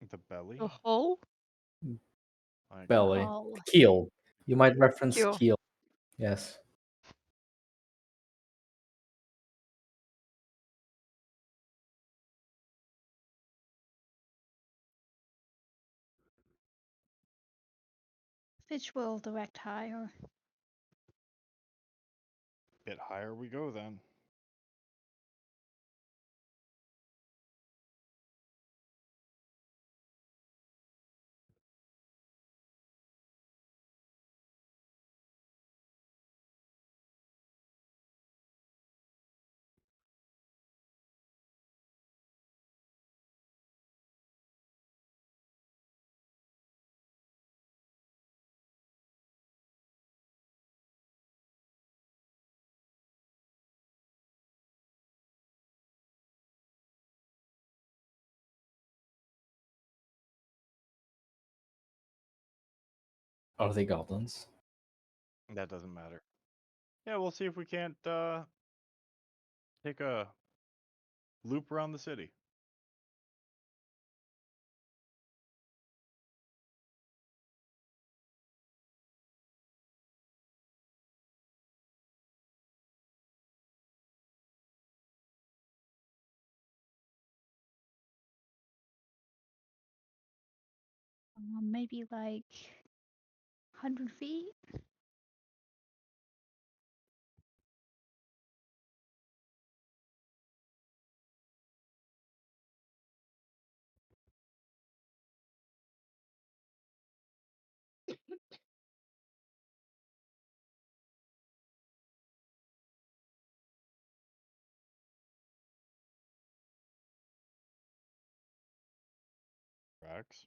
The belly. The hull? Like, Belly. Oh, Keel. You might reference Keel. keel. Yes. Fitch will direct higher. bit higher we go then. Are they goblins? That doesn't matter. Yeah, we'll see if we can't take a loop around the city. Maybe like 100 feet. Rex.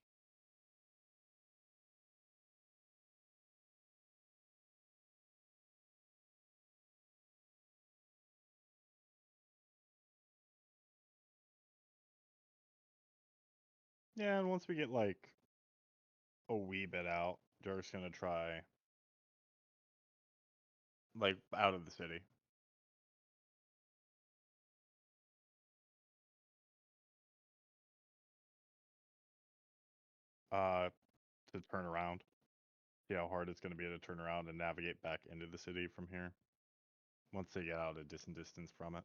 Yeah, and once we get like a wee bit out, Jark's gonna try like out of the city. Uh, to turn around. See how hard it's gonna be to turn around and navigate back into the city from here. Once they get out a decent distance from it.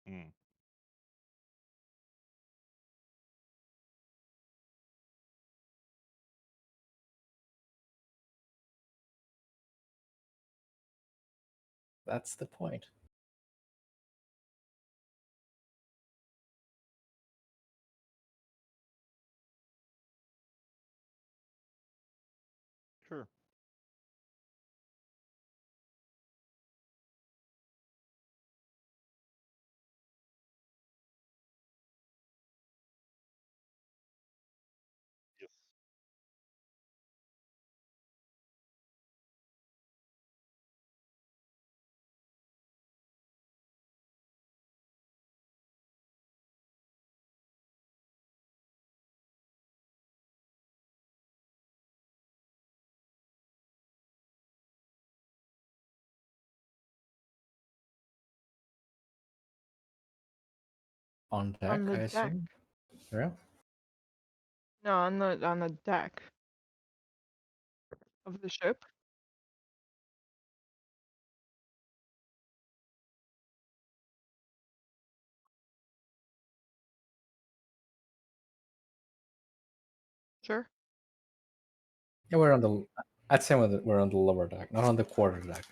Mm. That's the point. Sure. Yes. On On deck, the I deck. assume. Yeah. No, on the deck of the ship. Sure. Yeah, we're on the. I'd say we're on the lower deck, not on the quarter deck.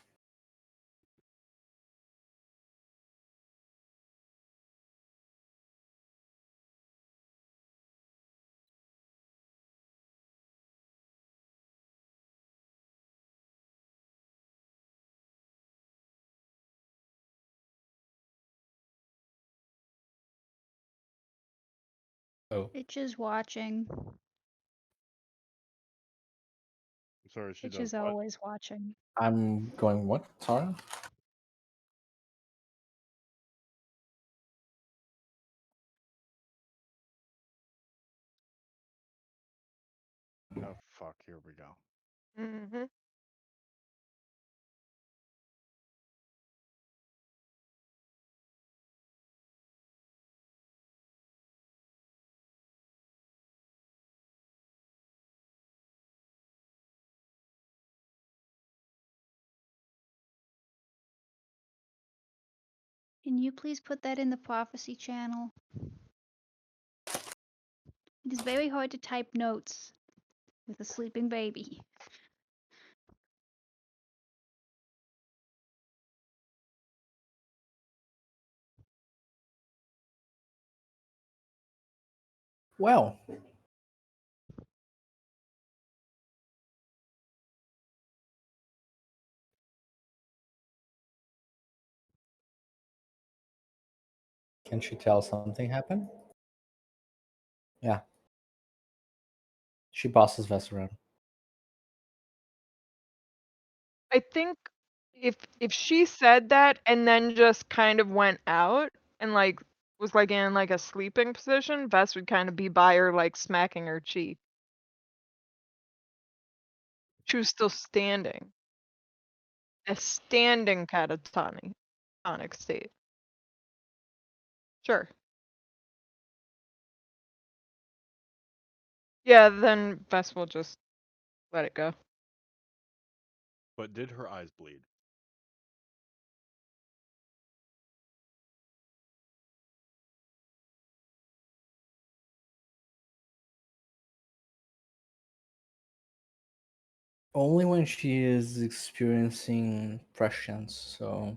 Oh, Bitch is watching. I'm sorry, she Bitch does is what? always watching. I'm going what? Sorry. Oh fuck, here we go. Mm-hmm. Can you please put that in the prophecy channel? It is very hard to type notes with a sleeping baby. Well, can she tell something happened? Yeah. She bosses Vess around. I think if she said that and then just kind of went out and like was like in like a sleeping position, Vess would kind of be by her like smacking her cheek. She was still standing. A standing catatonic state. Sure. Yeah, then Vess will just let it go. But did her eyes bleed? Only when she is experiencing prescience, so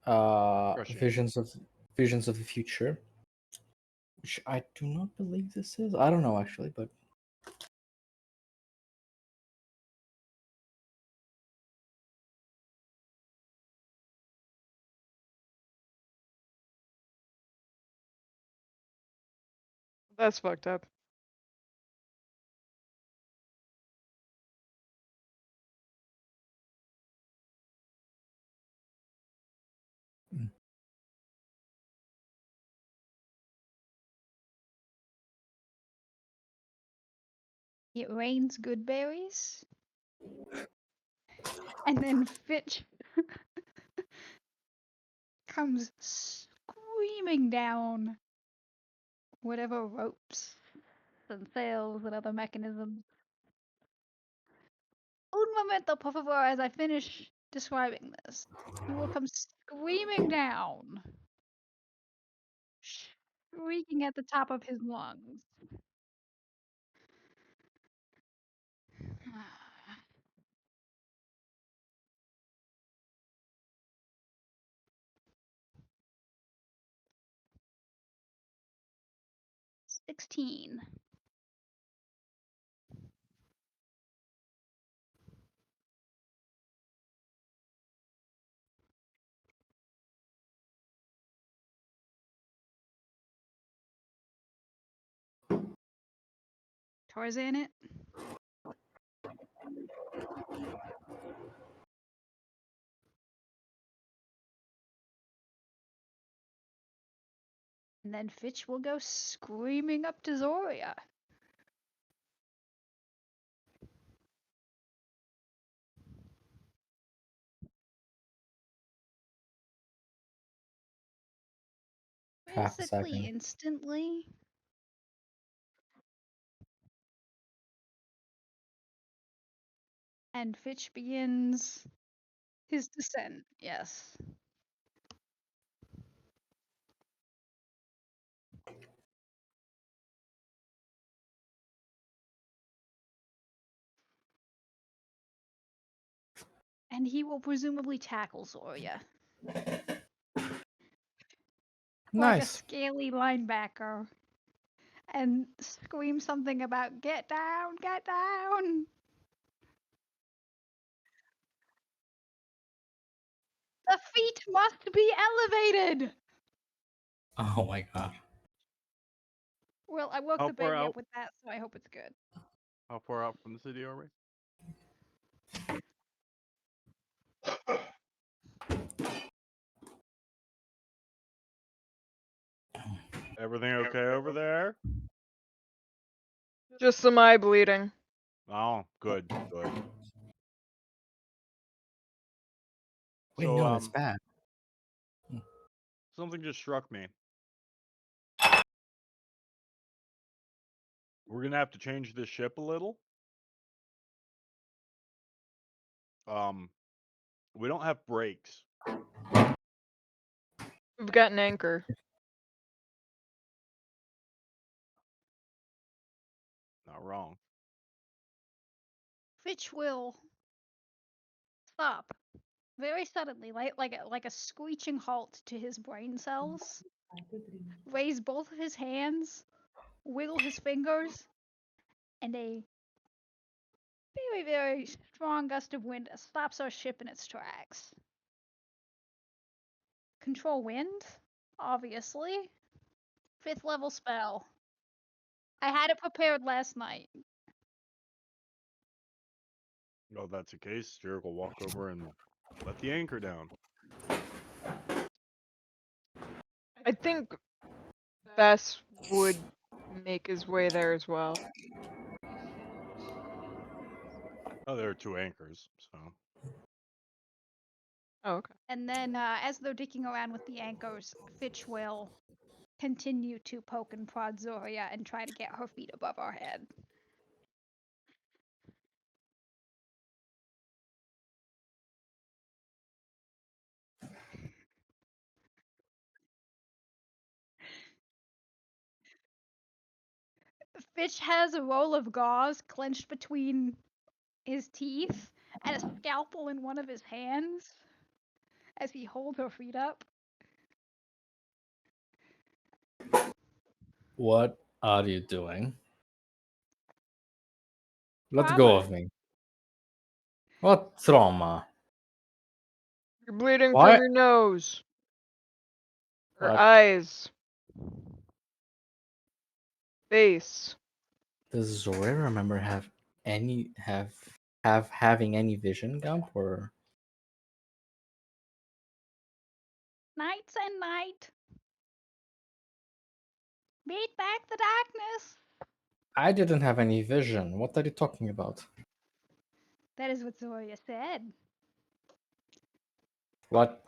Prescient. visions of the future, which I do not believe this is. I don't know actually, but That's fucked up. It rains good berries. And then Fitch comes screaming down whatever ropes and sails and other mechanisms. Un momento, por favor, as I finish describing this. He will come screaming down, shrieking at the top of his lungs. 16. Tarzan it. And then Fitch will go screaming up to Zoria. half a Basically second. instantly. And Fitch begins his descent. Yes. And he will presumably tackle Zoria. Like a Nice. scaly linebacker. And scream something about get down, get down. The feet must be elevated. Oh my god. Well, I woke How the far baby up out? with that, so I hope it's good. How far out from the city are we? Everything okay over there? Just some eye bleeding. Oh, good, good. Wait, So, no, that's bad. something just struck me. We're gonna have to change this ship a little. We don't have brakes. We've got an anchor. wrong. Fitch will stop very suddenly, like a screeching halt to his brain cells. Raise both of his hands, wiggle his fingers, and a very, very strong gust of wind stops our ship in its tracks. Control wind, obviously. 5th level spell. I had it prepared last night. Well, if that's the case, Jericho will walk over and let the anchor down. I think Bess would make his way there as well. Oh, there are 2 anchors, so. Oh, okay. And then, as they're dicking around with the anchors, Fitch will continue to poke and prod Zoria and try to get her feet above our head. Fitch has a roll of gauze clenched between his teeth and a scalpel in one of his hands as he holds her feet up. What are you doing? Let go of me. What's wrong, Ma? You're bleeding Why? from your nose. Or What? eyes. Face. Does Zora remember having any vision, Gump? Or Nights and night. Beat back the darkness. I didn't have any vision. What are you talking about? That is what Zoria said. What?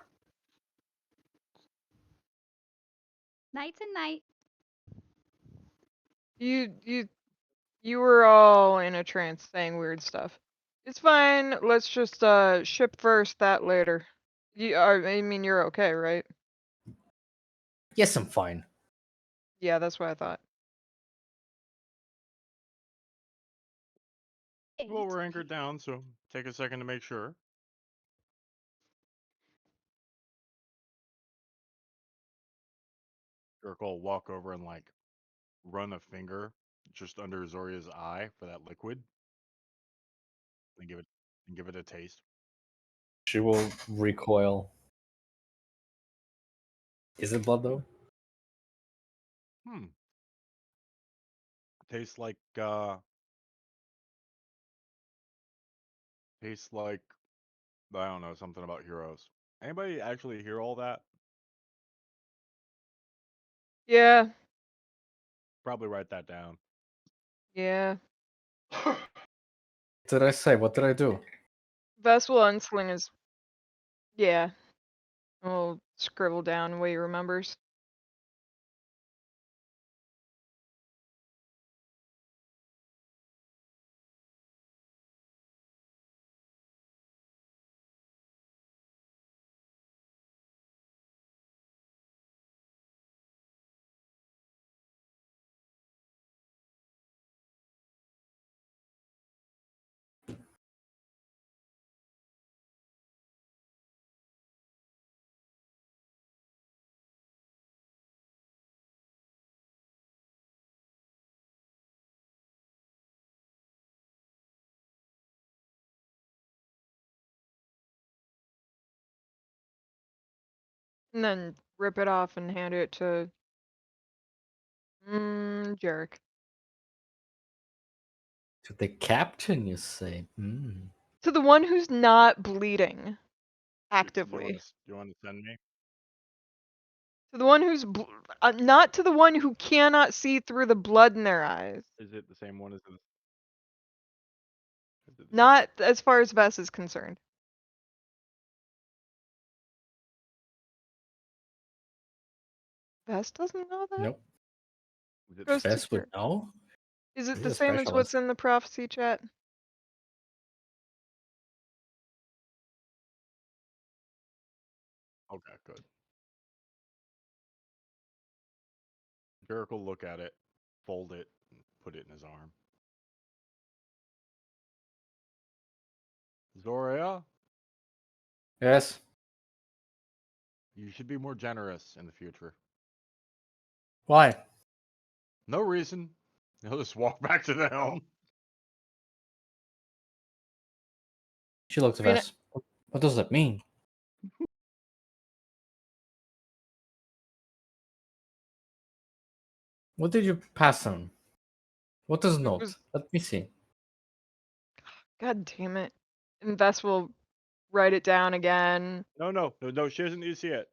Nights and night. You were all in a trance saying weird stuff. It's fine. Let's just ship first, that later. I mean, you're okay, right? Yes, I'm fine. Yeah, that's what I thought. Well, we're anchored down, so take a second to make sure. Jericho will walk over and like run a finger just under Zoria's eye for that liquid, and give it a taste. She will recoil. Is it blood though? Hmm. Tastes like I don't know, something about heroes. Anybody actually hear all that? Yeah, Probably write that down. yeah. What did I say? What did I do? Vess will unsling his. Yeah. We'll scribble down what he remembers. And then rip it off and hand it to Jarek. To the captain, you say? Hmm. To the one who's not bleeding You actively. want to send me? To the one who's not to the one who cannot see through the blood in their eyes. Is it the same one as the? Not as far as Vess is concerned. Vess doesn't know that? Nope. Is it Goes to Bess would Jarek. know. Is it He's the a same as what's specialist. in the prophecy chat? Okay, good. Jericho will look at it, fold it, and put it in his arm. Zoria, Yes. you should be more generous in the future. Why? No reason. He'll just walk back to the helm. She looked a I mean, mess. What does that mean? What did you pass on? What is it note? was, Let me see. God damn it. And Vess will write it down again. No. She doesn't need to see it.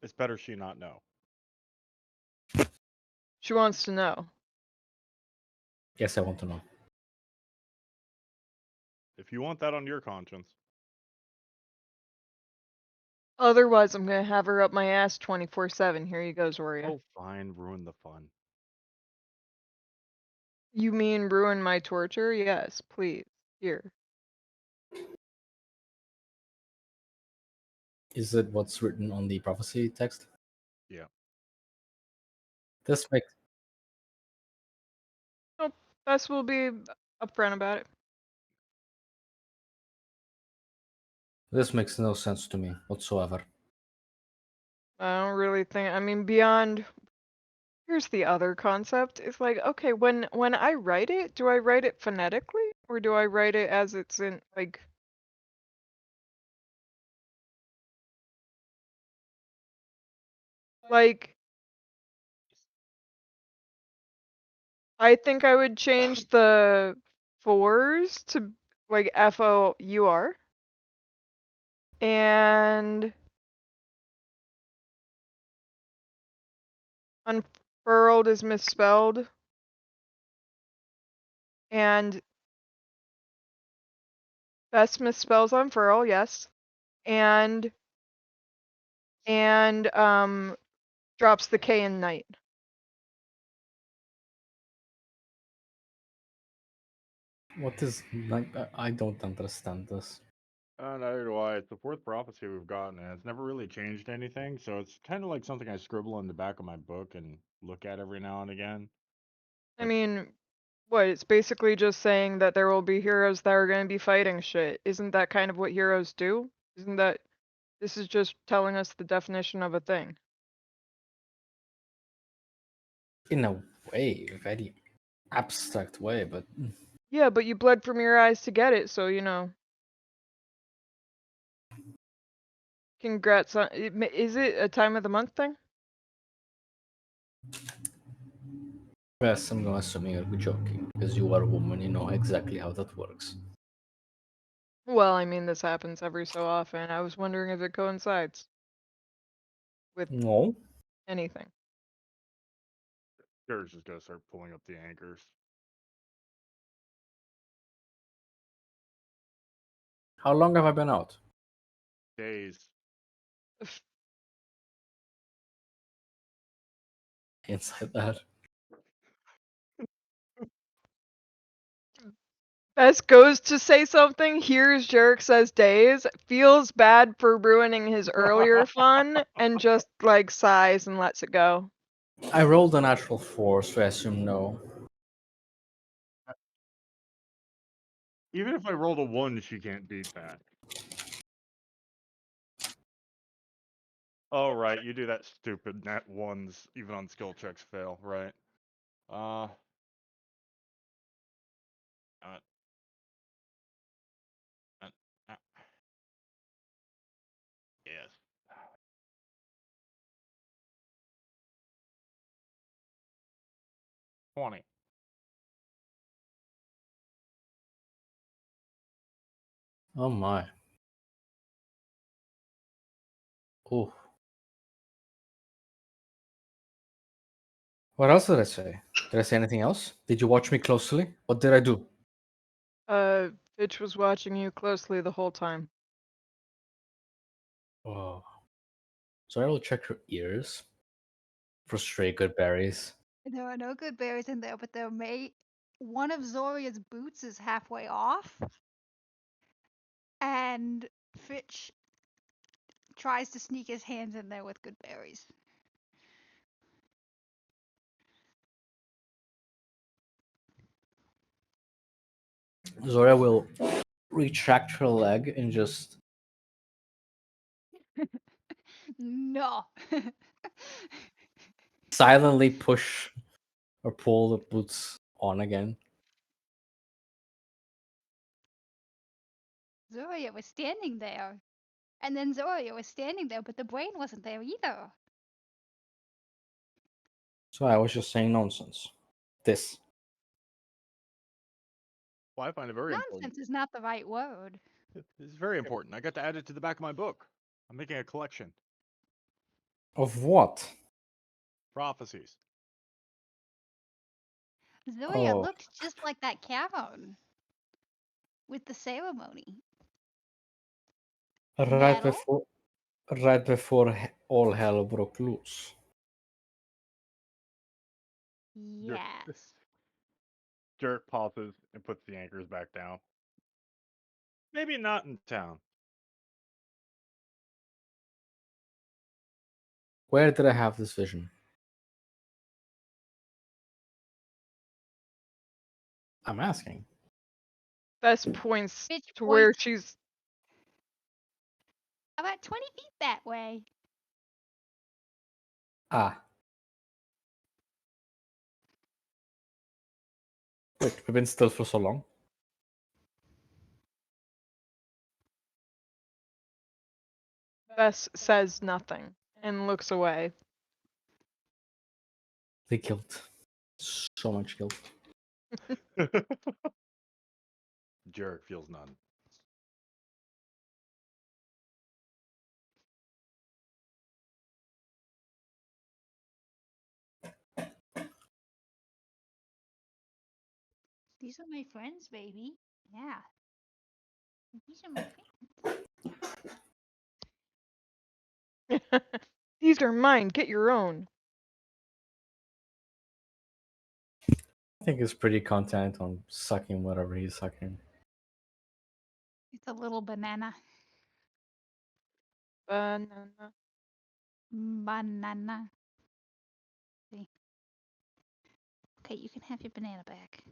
It's better she not know. She wants to know. Yes, I want to know. If you want that on your conscience. Otherwise, I'm gonna have her up my ass 24/7. Here you go, Zoria. Oh, fine. Ruin the fun. You mean ruin my torture? Yes, please. Here. Is it what's written on the prophecy text? Yeah. This makes Nope. Vess will be upfront about it. no sense to me whatsoever. I don't really think. I mean, beyond. Here's the other concept. It's like, okay, when I write it, do I write it phonetically or do I write it as it's in like I think I would change the fours to like FOUR and unfurled is misspelled and best misspells unfurl, yes. And drops the K in night. What is like? I don't understand this. Neither do I. It's the fourth prophecy we've gotten, and it's never really changed anything. So it's kind of like something I scribble in the back of my book and look at every now and again. I mean, what? It's basically just saying that there will be heroes that are going to be fighting shit. Isn't that kind of what heroes do? Isn't that this is just telling us the definition of a thing? In a way, a very abstract way, but Yeah, but you bled from your eyes to get it, so you know. Congrats on. Is it a time of the month thing? yes, I'm gonna assume you're joking because you are a woman. You know exactly how that works. Well, I mean, this happens every so often. I was wondering if it coincides with No. anything. Jared's just gonna start pulling up the anchors. How long have I been out? Days. Inside that. Bess goes to say something, hears Jarek says days, feels bad for ruining his earlier fun, and just like sighs and lets it go. I rolled a natural 4, so I assume no. Even if I rolled a 1, she can't beat that. Oh, right. You do that stupid nat 1s, even on skill checks fail, right? Uh, uh, uh, yes. $20. Oh my. Oh. What else did I say? Did I say anything else? Did you watch me closely? What did I do? Fitch was watching you closely the whole time. Oh. So I will check your ears for stray good berries. There are no good berries in there, but one of Zoria's boots is halfway off, and Fitch tries to sneak his hands in there with good berries. Zoria will retract her leg and just No. silently push or pull the boots on again. Zoria was standing there. And then Zoria was standing there, but the brain wasn't there either. So I was just saying nonsense. This. Well, I find it very important. Nonsense is not the right word. It's very important. I got to add it to the back of my book. I'm making a collection. Of what? Prophecies. Zoria Oh, looked just like that cavern with the ceremony. right Metal? before, right before all hell broke loose. Yes. Jerk pauses and puts the anchors back down. Maybe not in town. Where did I have this vision? I'm asking. Best points Bitch to where points. she's. About 20 feet that way. Ah. Wait, we've been still for so long. Bess says nothing and looks away. The guilt. So much guilt. Jarek feels none. These are my friends, baby. Yeah. These are my friends. These are mine. Get your own. I think he's pretty content on sucking whatever he's sucking. It's a little banana. Banana. Banana. See. Okay, you can have your banana back.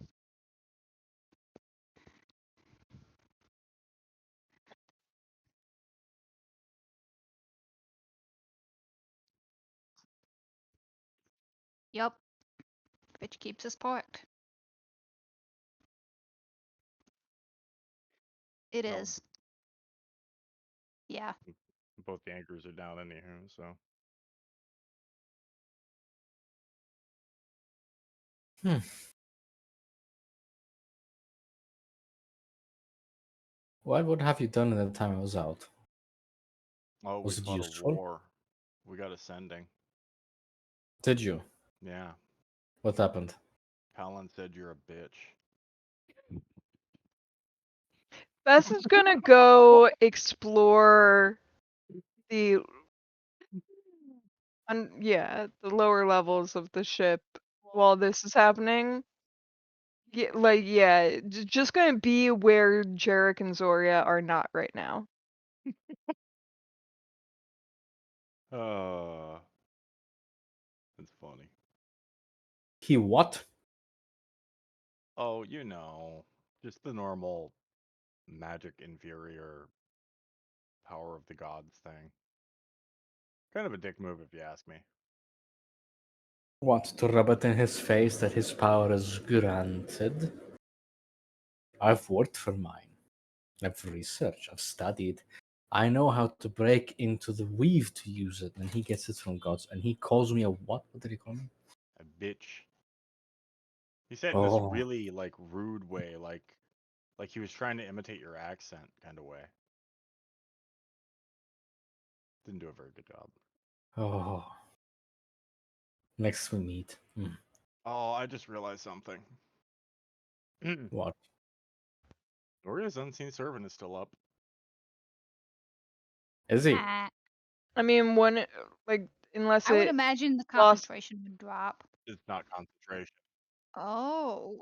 Yup. Bitch keeps us parked. It No. is. Yeah. Both the anchors are down anywho, so. What would have you done in the time I was out? Oh, we Was it fought a useful? war. We got ascending. Did you? Yeah. What happened? Palin said you're a bitch. Bess is gonna go explore the the lower levels of the ship while this is happening. Just gonna be where Jarek and Zoria are not right now. That's funny. He what? Oh, you know, just the normal magic inferior power of the gods thing. Kind of a dick move if you ask me. Want to rub it in his face that his power is granted? I've worked for mine. I've researched, I've studied. I know how to break into the weave to use it, and he gets it from gods. And he calls me a what? What did he call me? A bitch. He said it in this Oh, really like rude way, like he was trying to imitate your accent kind of way. Didn't do a very good job. oh. Next we meet. Oh, I just realized something. What? Doria's unseen servant is still up. Is he? Ah, I mean, unless I would it imagine the lost. concentration would drop. It's not concentration. Oh.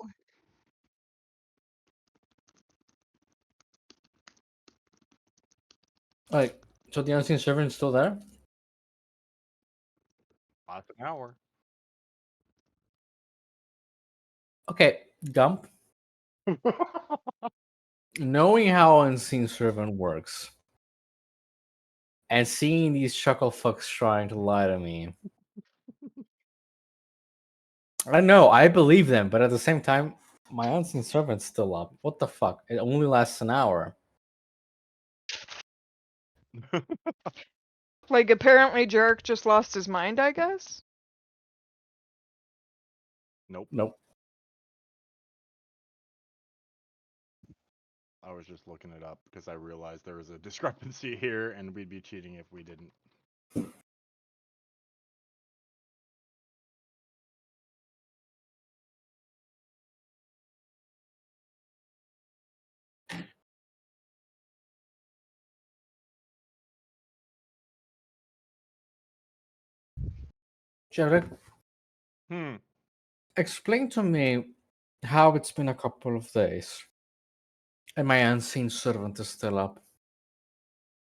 Like, so the unseen servant is still there? Last an hour. Okay, Gump. Knowing how Unseen Servant works and seeing these chuckle fucks trying to lie to me, I know, I believe them, but at the same time, my Unseen Servant's still up. What the fuck? It only lasts an hour. Like, apparently Jarek just lost his mind, I guess? Nope. Nope. I was just looking it up because I realized there was a discrepancy here, and we'd be cheating if we didn't. Jared, Hmm. explain to me how it's been a couple of days and my Unseen Servant is still up.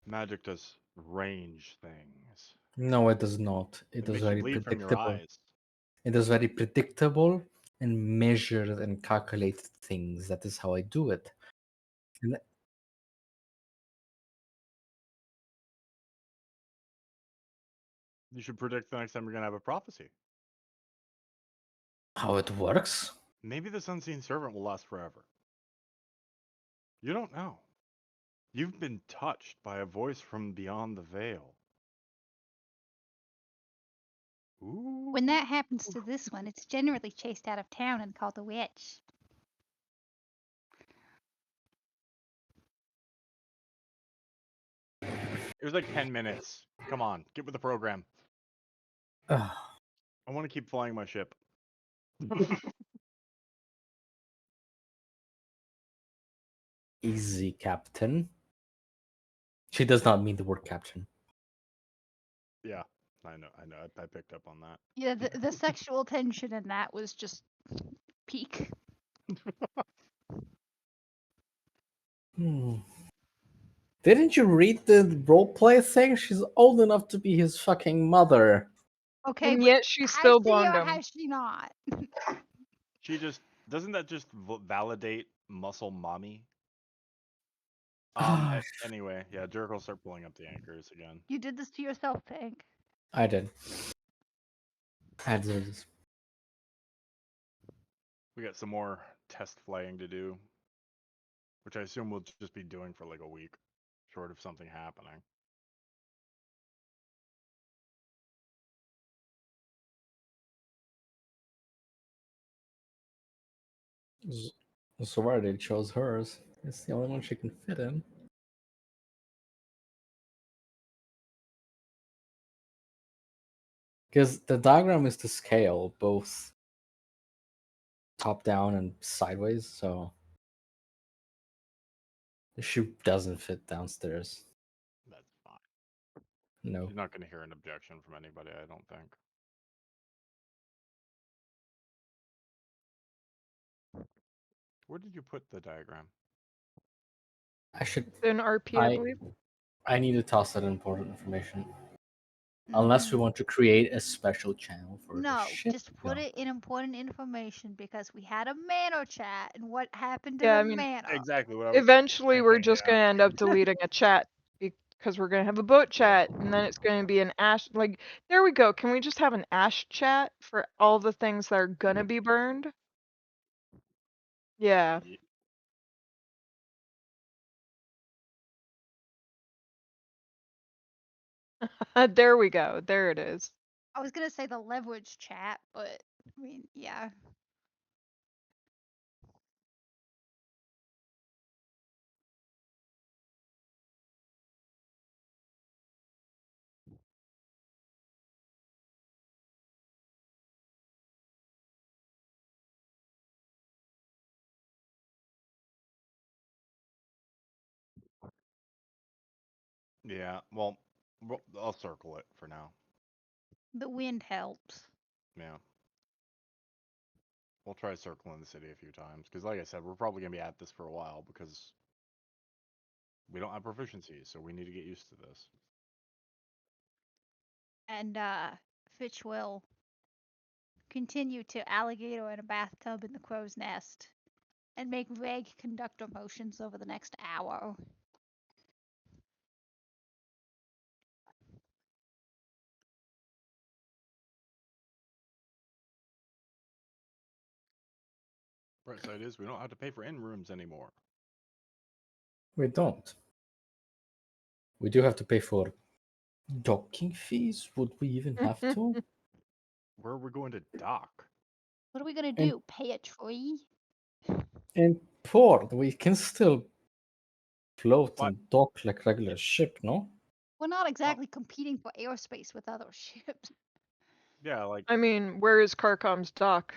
Magic does range things. No, it does not. It It is makes you very bleed from your predictable. eyes. It is very predictable and measured and calculated things. That is how I do it. And You should predict the next time you're gonna have a prophecy. how it works? Maybe this unseen servant will last forever. You don't know. You've been touched by a voice from beyond the veil. Ooh. When that happens to this one, it's generally chased out of town and called a witch. It was like 10 minutes. Come on, get with the program. Ugh, I want to keep flying my ship. easy, Captain. She does not mean the word captain. Yeah, I know. I picked up on that. Yeah, the sexual tension in that was just peak. Hmm. Didn't you read the roleplay thing? She's old enough to be his fucking mother. Okay, And but yet she has still she boned or him. has she not? She just doesn't that just validate muscle mommy? Ah, Anyway, yeah, Jerk will start pulling up the anchors again. You did this to yourself, Tank. I did. I had to do this. We got some more test flying to do, which I assume we'll just be doing for like a week, short of something happening. Zoraida chose hers. It's the only one she can fit in. Because the diagram is to scale, both top down and sideways, so the shoe doesn't fit downstairs. That's fine. No. She's not going to hear an objection from anybody, I don't think. Where did you put the diagram? I should. In RP, I I believe. I need to toss that important information. Unless we want to create a special channel for the No, ship. just put it in important information because we had a manor chat and what happened to Yeah, the I mean, manor. Exactly what I was eventually we're thinking, just yeah. gonna end up deleting a chat because we're gonna have a boat chat, and then it's gonna be an ash. Like, there we go. Can we just have an ash chat for all the things that are gonna be burned? Yeah. Ye- There we go. There it is. I was gonna say the leverage chat, but I mean, yeah. Yeah, well, I'll circle it for now. The wind helps. Yeah. We'll try circling the city a few times because, like I said, we're probably gonna be at this for a while because we don't have proficiency, so we need to get used to this. And Fitch will continue to alligator in a bathtub in the crow's nest. and make vague conductor motions over the next hour. Right side is we don't have to pay for inn rooms anymore. We don't. We do have to pay for docking fees. Would we even have to? Where are we going to dock? What are we gonna And- do? Pay a tree? In port, we can still float What? and dock like regular ship, no? We're not exactly competing for airspace with other ships. Yeah, like I mean, where is Carcom's dock?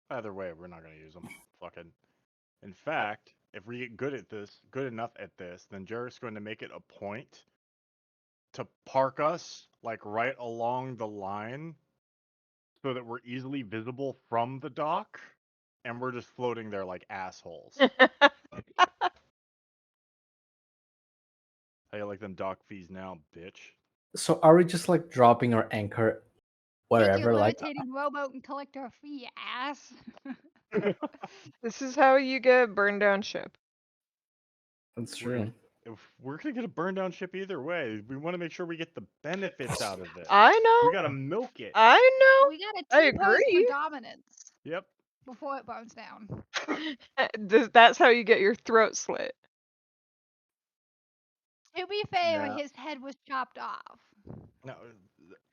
either way, we're not gonna use them. Fucking. In fact, if we get good enough at this, then Jarek's going to make it a point to park us like right along the line so that we're easily visible from the dock and we're just floating there like assholes. How you like them dock fees now, bitch? So are we just like dropping our anchor Take your wherever? Like, levitating rowboat and collect our fee, ass. This is how you get burned down ship. that's We're gonna, true. if we're gonna get a burn down ship either way, we want to make sure we get the benefits out of it. I We know. gotta milk it. I We gotta know. I T-pose for agree. dominance Yep. before it burns down. That's how you get your throat slit. To be fair, Yeah. his head was chopped off. Now,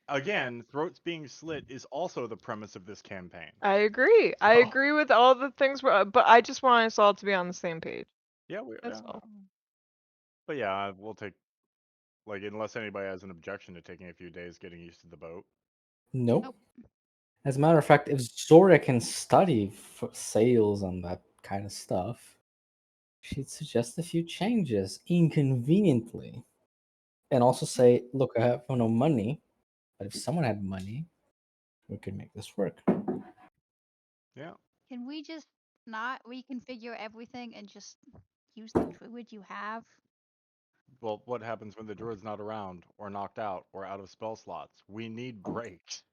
again, throats being slit is also the premise of this campaign. I agree. I So, agree with all the things, but I just want us all to be on the same page. yeah, That's all. But yeah, we'll take like unless anybody has an objection to taking a few days getting used to the boat. Nope. Nope. As a matter of fact, if Zoria can study for sales and that kind of stuff, she'd suggest a few changes inconveniently. And also say, look, I have no money, but if someone had money, we could make this work. Yeah. Can we just not reconfigure everything and just use the druid you have? Well, what happens when the druid's not around, or knocked out, or out of spell slots? We need breaks.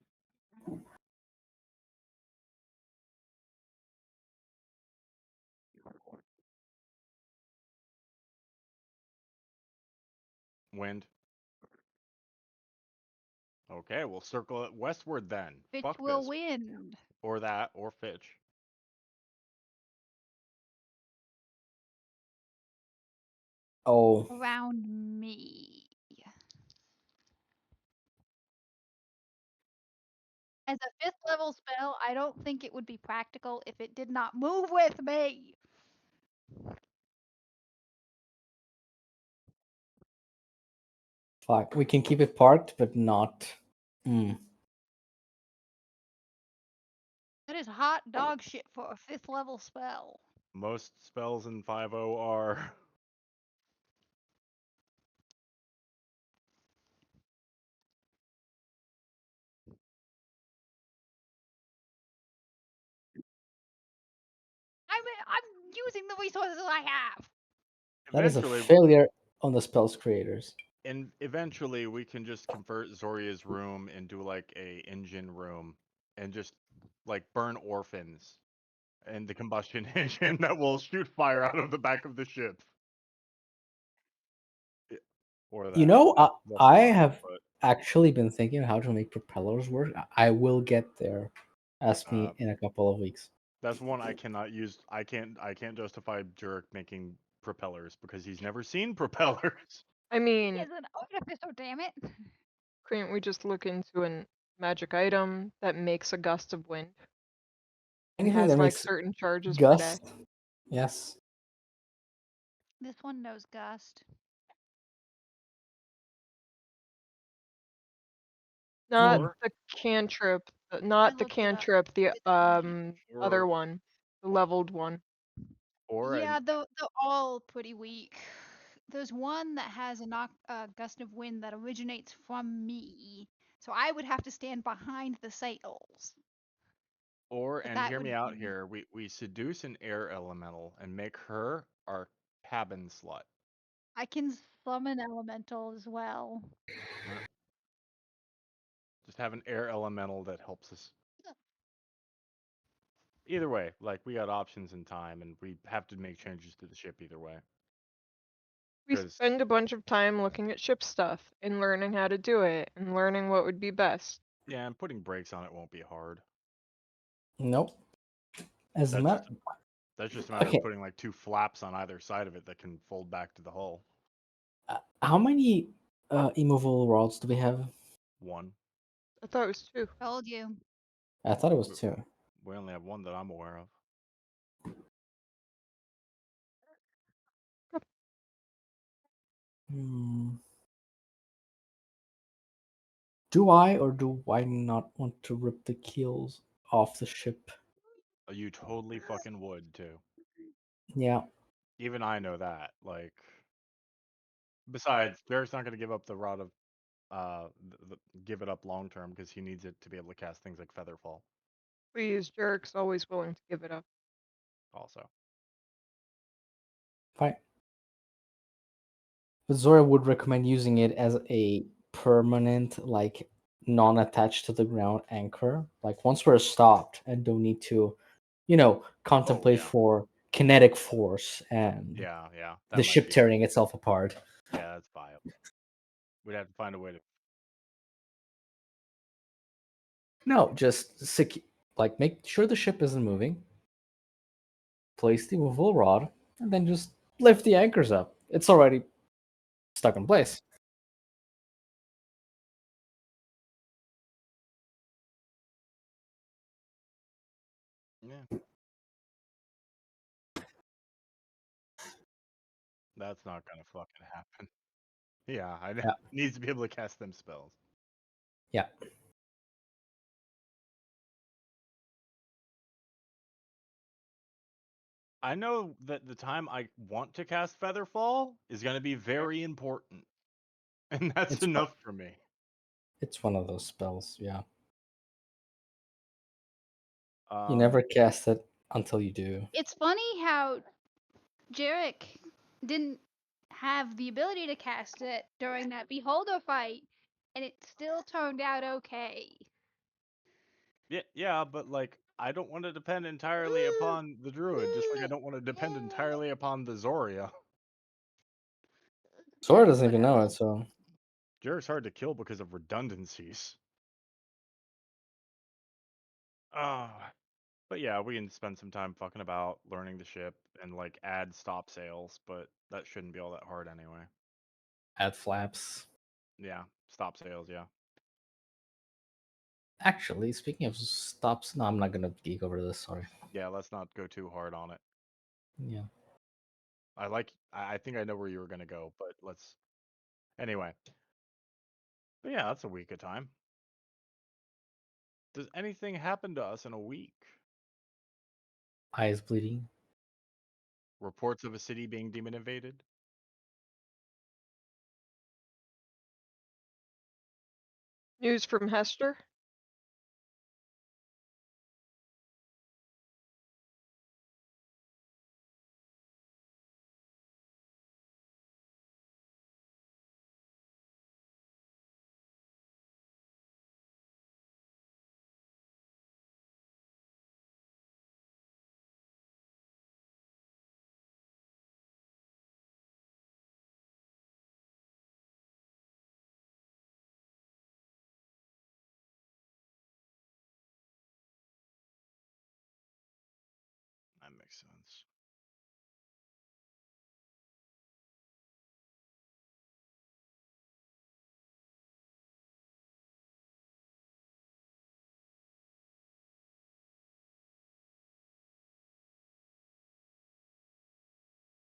Wind. Okay, we'll circle it westward then. Fitch Fuck will this. win. Or that, or Fitch. Oh, Around me. As a 5th level spell, I don't think it would be practical if it did not move with me. fuck. We can keep it parked, but not. Hmm. That is hot dog shit for a 5th level spell. Most spells in 5.0 are. I'm using the resources I have. That is a Eventually, failure on the spell's creators. and eventually we can just convert Zoria's room into like a engine room and just like burn orphans and the combustion engine that will shoot fire out of the back of the ship. Yeah, or You that. know, That's I fine, have but actually been thinking how to make propellers work. I will get there. Ask uh, me in a couple of weeks. that's one I cannot use. I can't justify Jurek making propellers because he's never seen propellers. I He mean, is an artificer, damn it. couldn't we just look into a magic item that makes a gust of wind and Anything has that like makes certain charges per day? gust. Yes. This one knows Gust. Not Or the cantrip, I not the looked it up. cantrip, the It's not. other or one, the leveled one. or an Yeah, they're all pretty weak. There's one that has a gust of wind that originates from me, so I would have to stand behind the sails. or But and that hear me would out be. here. We seduce an air elemental and make her our cabin slut. I can summon elemental as well. Uh, Just have an air elemental that helps us. Either way, like we got options in time, and we have to make changes to the ship either way. We 'Cause spend a bunch of time looking at ship stuff and learning how to do it and learning what would be best. yeah, and putting brakes on it won't be hard. Nope. As a That's matter, just that's just a matter of okay. putting like 2 flaps on either side of it that can fold back to the hull. How many immovable rods do we have? 1. I thought it was 2. Told you. I thought it was We 2. we only have 1 that I'm aware of. Hmm. Do I or do I not want to rip the keels off the ship? You totally fucking would too. Yeah. Even I know that. Like, besides, Barrett's not going to give up the rod of give it up long term because he needs it to be able to cast things like Featherfall. Please, Jerk's always willing to give it up. Also, Fine. But Zora would recommend using it as a permanent, like non-attached to the ground anchor. Like once we're stopped and don't need to, contemplate yeah. for kinetic force and Yeah, the that might ship be. tearing itself apart. Yeah, that's viable. We'd have to find a way to. No, just like make sure the ship isn't moving. Place the movable rod, and then just lift the anchors up. It's already stuck in place. Yeah, that's not gonna fucking happen. Yeah, I Yeah. needs to be able to cast them spells. Yeah. I know that the time I want to cast Featherfall is going to be very important, and that's It's one- enough for me. it's one of those spells, yeah. You Um, never cast it until you do. It's funny how Jarek didn't have the ability to cast it during that Beholder fight, and it still turned out okay. yeah, but like I don't want to depend entirely upon the druid, just like I don't want to depend entirely upon the Zoria. Sora doesn't even know it, so Jarek's hard to kill because of redundancies. Uh, but yeah, we can spend some time fucking about learning the ship and like add stop sails, but that shouldn't be all that hard anyway. add flaps. Yeah, stop sails, yeah. Actually, speaking of stops, no, I'm not gonna geek over this. Sorry. Yeah, let's not go too hard on it. Yeah. I think I know where you were gonna go, but let's anyway. But yeah, that's a week of time. Does anything happen to us in a week? Eyes bleeding. Reports of a city being demon invaded? News from Hester? That makes sense.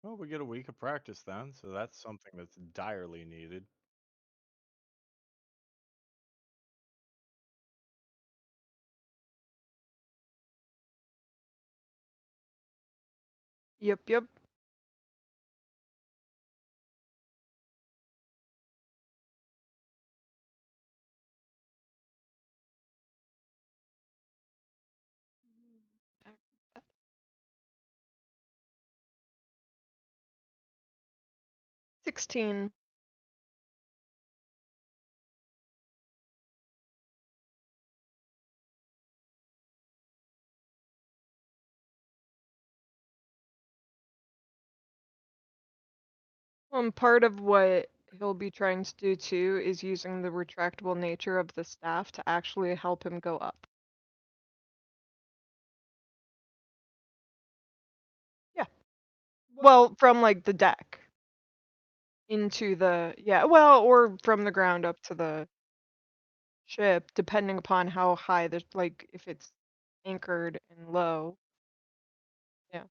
Well, we get a week of practice then, so that's something that's direly needed. Yep. 16. Part of what he'll be trying to do too is using the retractable nature of the staff to actually help him go up. Yeah. Well, from like the deck into the, yeah, well, or from the ground up to the ship, depending upon how high the, like, if it's anchored and low. Yeah.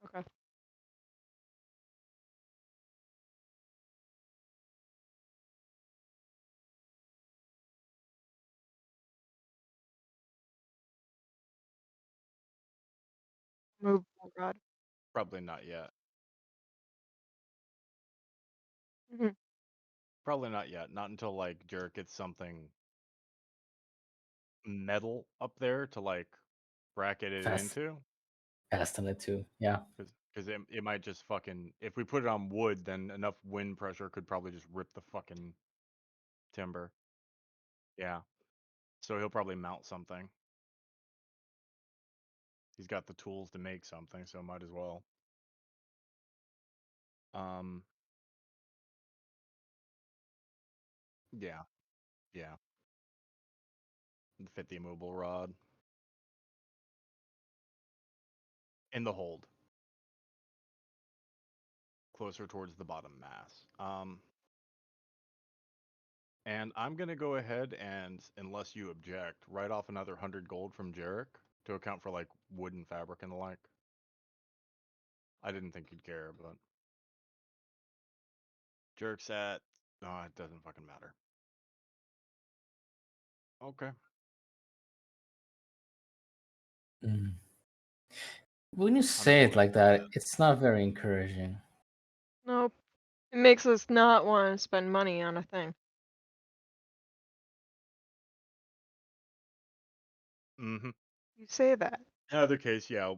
Okay. Move rod. Probably not yet. Mhm. Probably not yet. Not until like Jarek gets something metal up there to like bracket it Fast, into. fast in it too. Yeah. Because it might just fucking, if we put it on wood, then enough wind pressure could probably just rip the fucking timber. Yeah. So he'll probably mount something. He's got the tools to make something, so might as well. Um. Yeah. Yeah. Fit the immovable rod in the hold, closer towards the bottom mass. And I'm gonna go ahead and, unless you object, write off another 100 gold from Jarek to account for like wood and fabric and the like. I didn't think you'd care, but Jarek's at. No, it doesn't fucking matter. Okay. Mm. When you 100 say it gold like is that, it. it's not very encouraging. Nope. It makes us not want to spend money on a thing. Mm-hmm. You say that. In either case, yeah,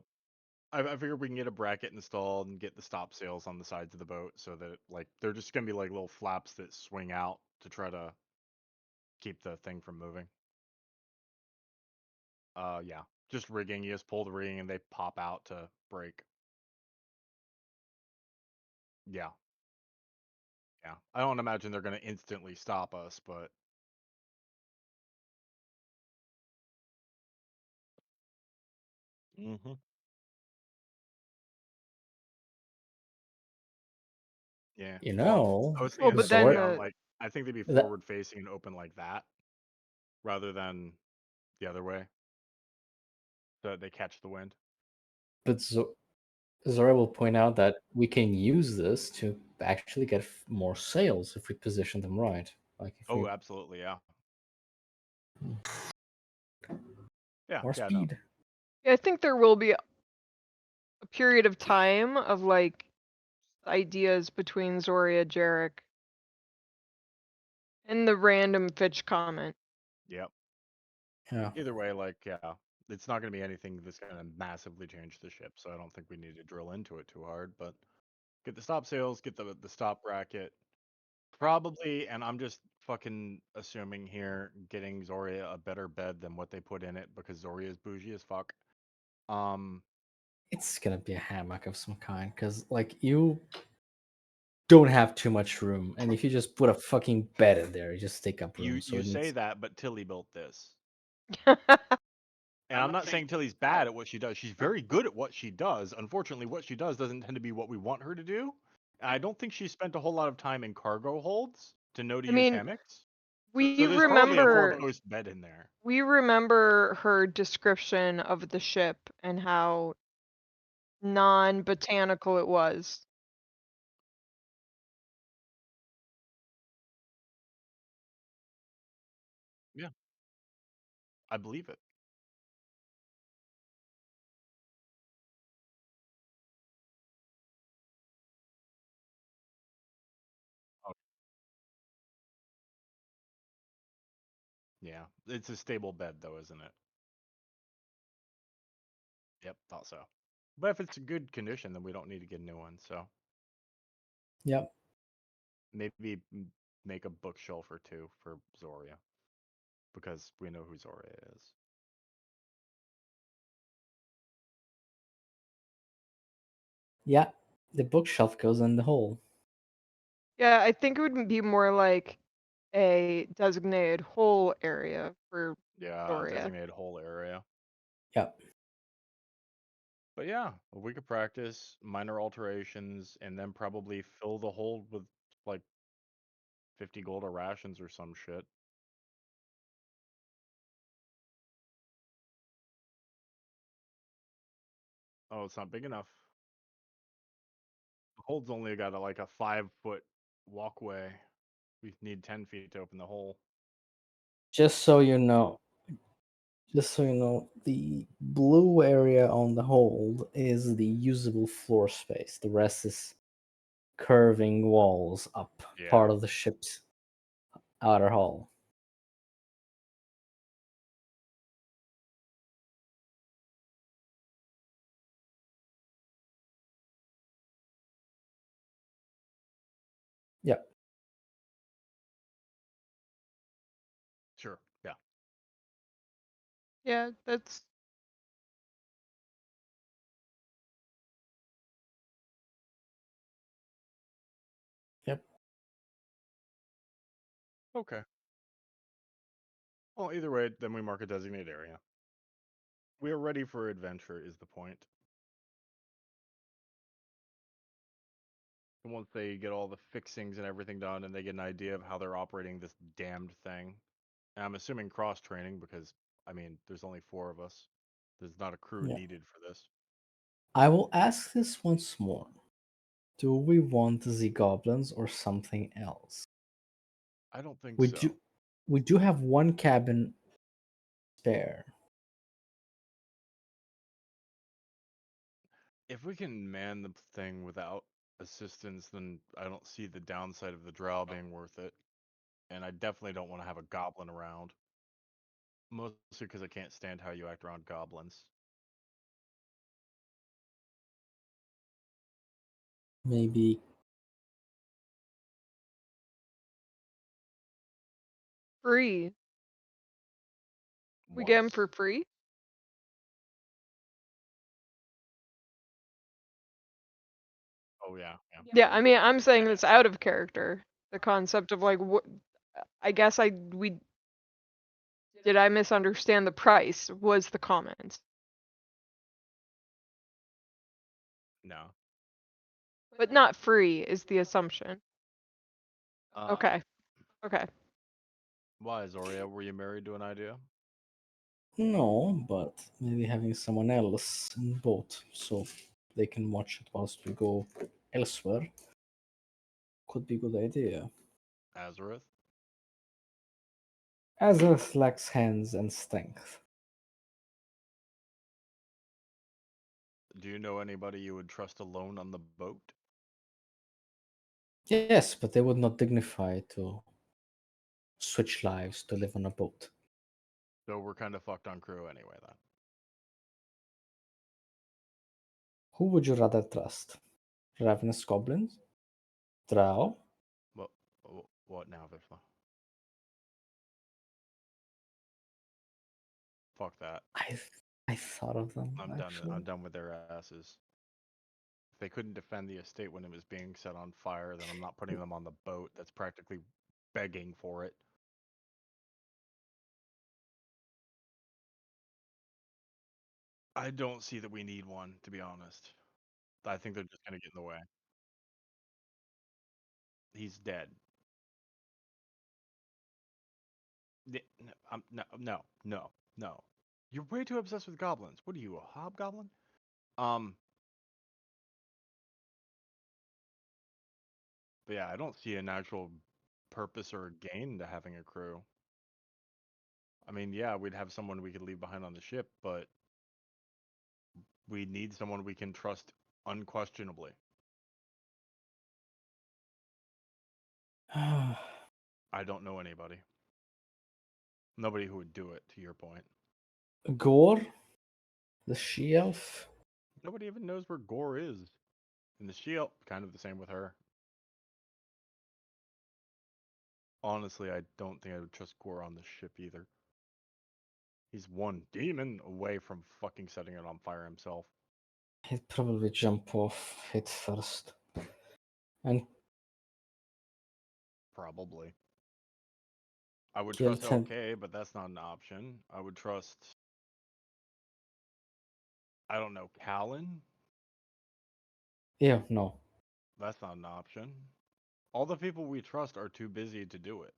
I figure we can get a bracket installed and get the stop sails on the sides of the boat so that like they're just gonna be like little flaps that swing out to try to keep the thing from moving. Yeah, just rigging. You just pull the rigging and they pop out to break. Yeah, yeah. I don't imagine they're gonna instantly stop us, but hmm yeah. You Well, know, I was Well, thinking but that they'd then be Zora, on the like, I think they'd be that, forward facing and open like that rather than the other way, so that they catch the wind. but Zora will point out that we can use this to actually get more sales if we position them right. Like if Oh, we absolutely, yeah. Yeah, more yeah, no. speed. I think there will be a period of time of like ideas between Zoria, Jarek, and the random Fitch comment. Yep. Yeah. Either way, like, yeah, it's not going to be anything that's going to massively change the ship, so I don't think we need to drill into it too hard. But get the stop sails, get the stop bracket, probably, and I'm just fucking assuming here, getting Zoria a better bed than what they put in it because Zoria is bougie as fuck. Um, It's gonna be a hammock of some kind, because like you don't have too much room, and if you just put a fucking bed in there, you just take up room. So you it say needs. that, but Tilly built this. I And I'm not saying Tilly's bad at what she does. She's very good at what she does. Unfortunately, what she does doesn't tend to be what we want her to do. And I don't think she spent a whole lot of time in cargo holds to know to use mean, hammocks. we So there's probably a remember four-post bed in there. we remember her description of the ship and how non-botanical it was. Yeah, I believe it. Oh, yeah, it's a stable bed though, isn't it? Yep, thought so. But if it's in good condition, then we don't need to get a new one. So Yep. maybe make a bookshelf or two for Zoria because we know who Zoria is. Yeah, the bookshelf goes in the hole. Yeah, I think it would be more like a designated whole area for Yeah, a Doria. designated whole area. Yep. But yeah, we could practice minor alterations and then probably fill the hole with like 50 gold or rations or some shit. Oh, it's not big enough. The hole's only got like a 5-foot walkway. We need 10 feet to open the hole. Just so you know, the blue area on the hold is the usable floor space. The rest is curving walls up, Yeah. part of the ship's outer hull. Yep. Sure. Yeah. Yeah, that's Yep. Okay. Well, either way, then we mark a designated area. We are ready for adventure, is the point. And once they get all the fixings and everything done and they get an idea of how they're operating this damned thing, and I'm assuming cross training because, I mean, there's only 4 of us. There's not a crew Yeah. needed for this. I will ask this once more. Do we want the goblins or something else? I don't think We so. do we do have one cabin spare. If we can man the thing without assistance, then I don't see the downside of the drow being worth it. And I definitely don't want to have a goblin around. Mostly because I can't stand how you act around goblins. Maybe free. We get them Once. for free? Oh yeah, yeah. Yeah, I mean, I'm saying it's out of character. The concept of like what I guess we did I misunderstand the price was the comment. No. But not free is the assumption. Uh, Okay. Okay. why, Zoria? Were you married to an idea? no, but maybe having someone else in boat so they can watch it whilst we go elsewhere could be a good idea. Azareth? Azareth lacks hands and strength. Do you know anybody you would trust alone on the boat? Yes, but they would not dignify to switch lives to live on a boat. So we're kind of fucked on crew anyway, then. Who would you rather trust? Ravenous goblins? Drow? What? What now, Vifla? Fuck that. I I thought of them I'm done. actually. I'm done with their asses. If they couldn't defend the estate when it was being set on fire, then I'm not putting them on the boat. That's practically begging for it. I don't see that we need one, to be honest. I think they're just gonna get in the way. He's dead. No, no, no, no. You're way too obsessed with goblins. What are you, a hobgoblin? Um, but yeah, I don't see an actual purpose or gain to having a crew. I mean, yeah, we'd have someone we could leave behind on the ship, but we need someone we can trust unquestionably. I don't know anybody. Nobody who would do it, to your point. Gore, the she elf. Nobody even knows where Gore is. And the shield, kind of the same with her. Honestly, I don't think I would trust Gore on the ship either. He's one demon away from fucking setting it on fire himself. He'd probably jump off it first. And Probably. I would kill trust him. LK, but that's not an option. I would trust, I don't know, Callan? Yeah, no. That's not an option. All the people we trust are too busy to do it.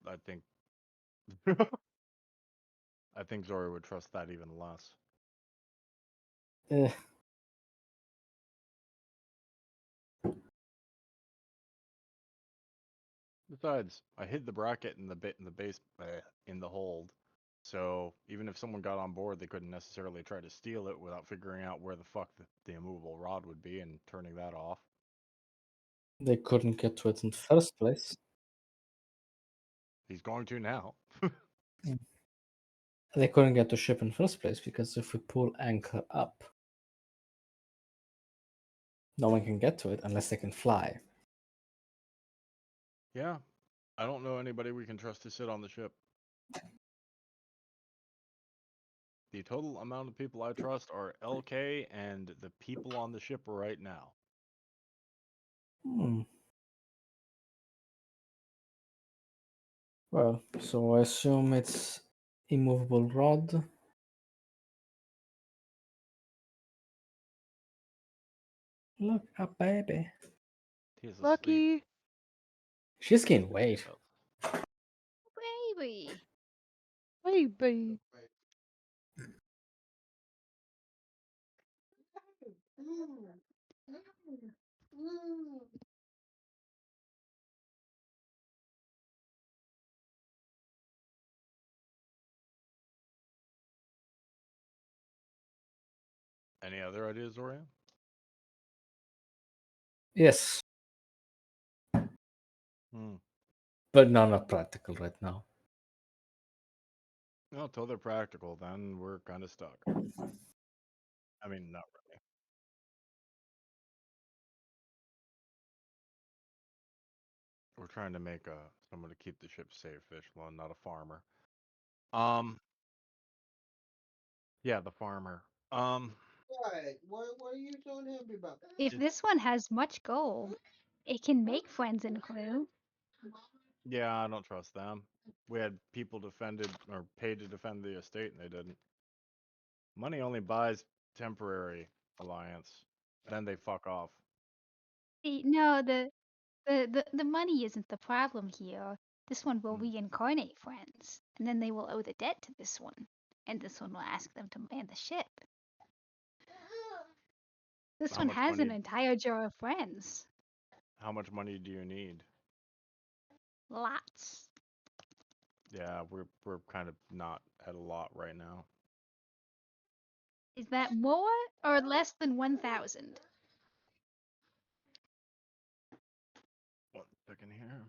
I think I think Zori would trust that even less. Eh, Besides, I hid the bracket in the base in the hold, so even if someone got on board, they couldn't necessarily try to steal it without figuring out where the fuck the immovable rod would be and turning that off. they couldn't get to it in the first place. He's going to now. They couldn't get to ship in the first place because if we pull anchor up, no one can get to it unless they can fly. Yeah, I don't know anybody we can trust to sit on the ship. The total amount of people I trust are LK and the people on the ship right now. Hmm. Well, so I assume it's immovable rod. Look, a baby. He's asleep. Lucky. She's gained weight. Baby. Baby. Any other ideas, Zorian? Yes, Hmm. but no, not practical right now. No, until they're practical, then we're kind of stuck. I mean, not really. We're trying to make someone to keep the ship safe, Vichlon, not a farmer. Um, yeah, the farmer. Right. What are you so unhappy about? If It- this one has much gold, it can make friends in Clue. yeah, I don't trust them. We had people defended or paid to defend the estate, and they didn't. Money only buys temporary alliance. Then they fuck off. See, no, the money isn't the problem here. This one will Hmm. reincarnate friends, and then they will owe the debt to this one, and this one will ask them to man the ship. This How one much has an money? entire jar of friends. How much money do you need? Lots. Yeah, we're kind of not at a lot right now. Is that more or less than 1,000? 1 second here.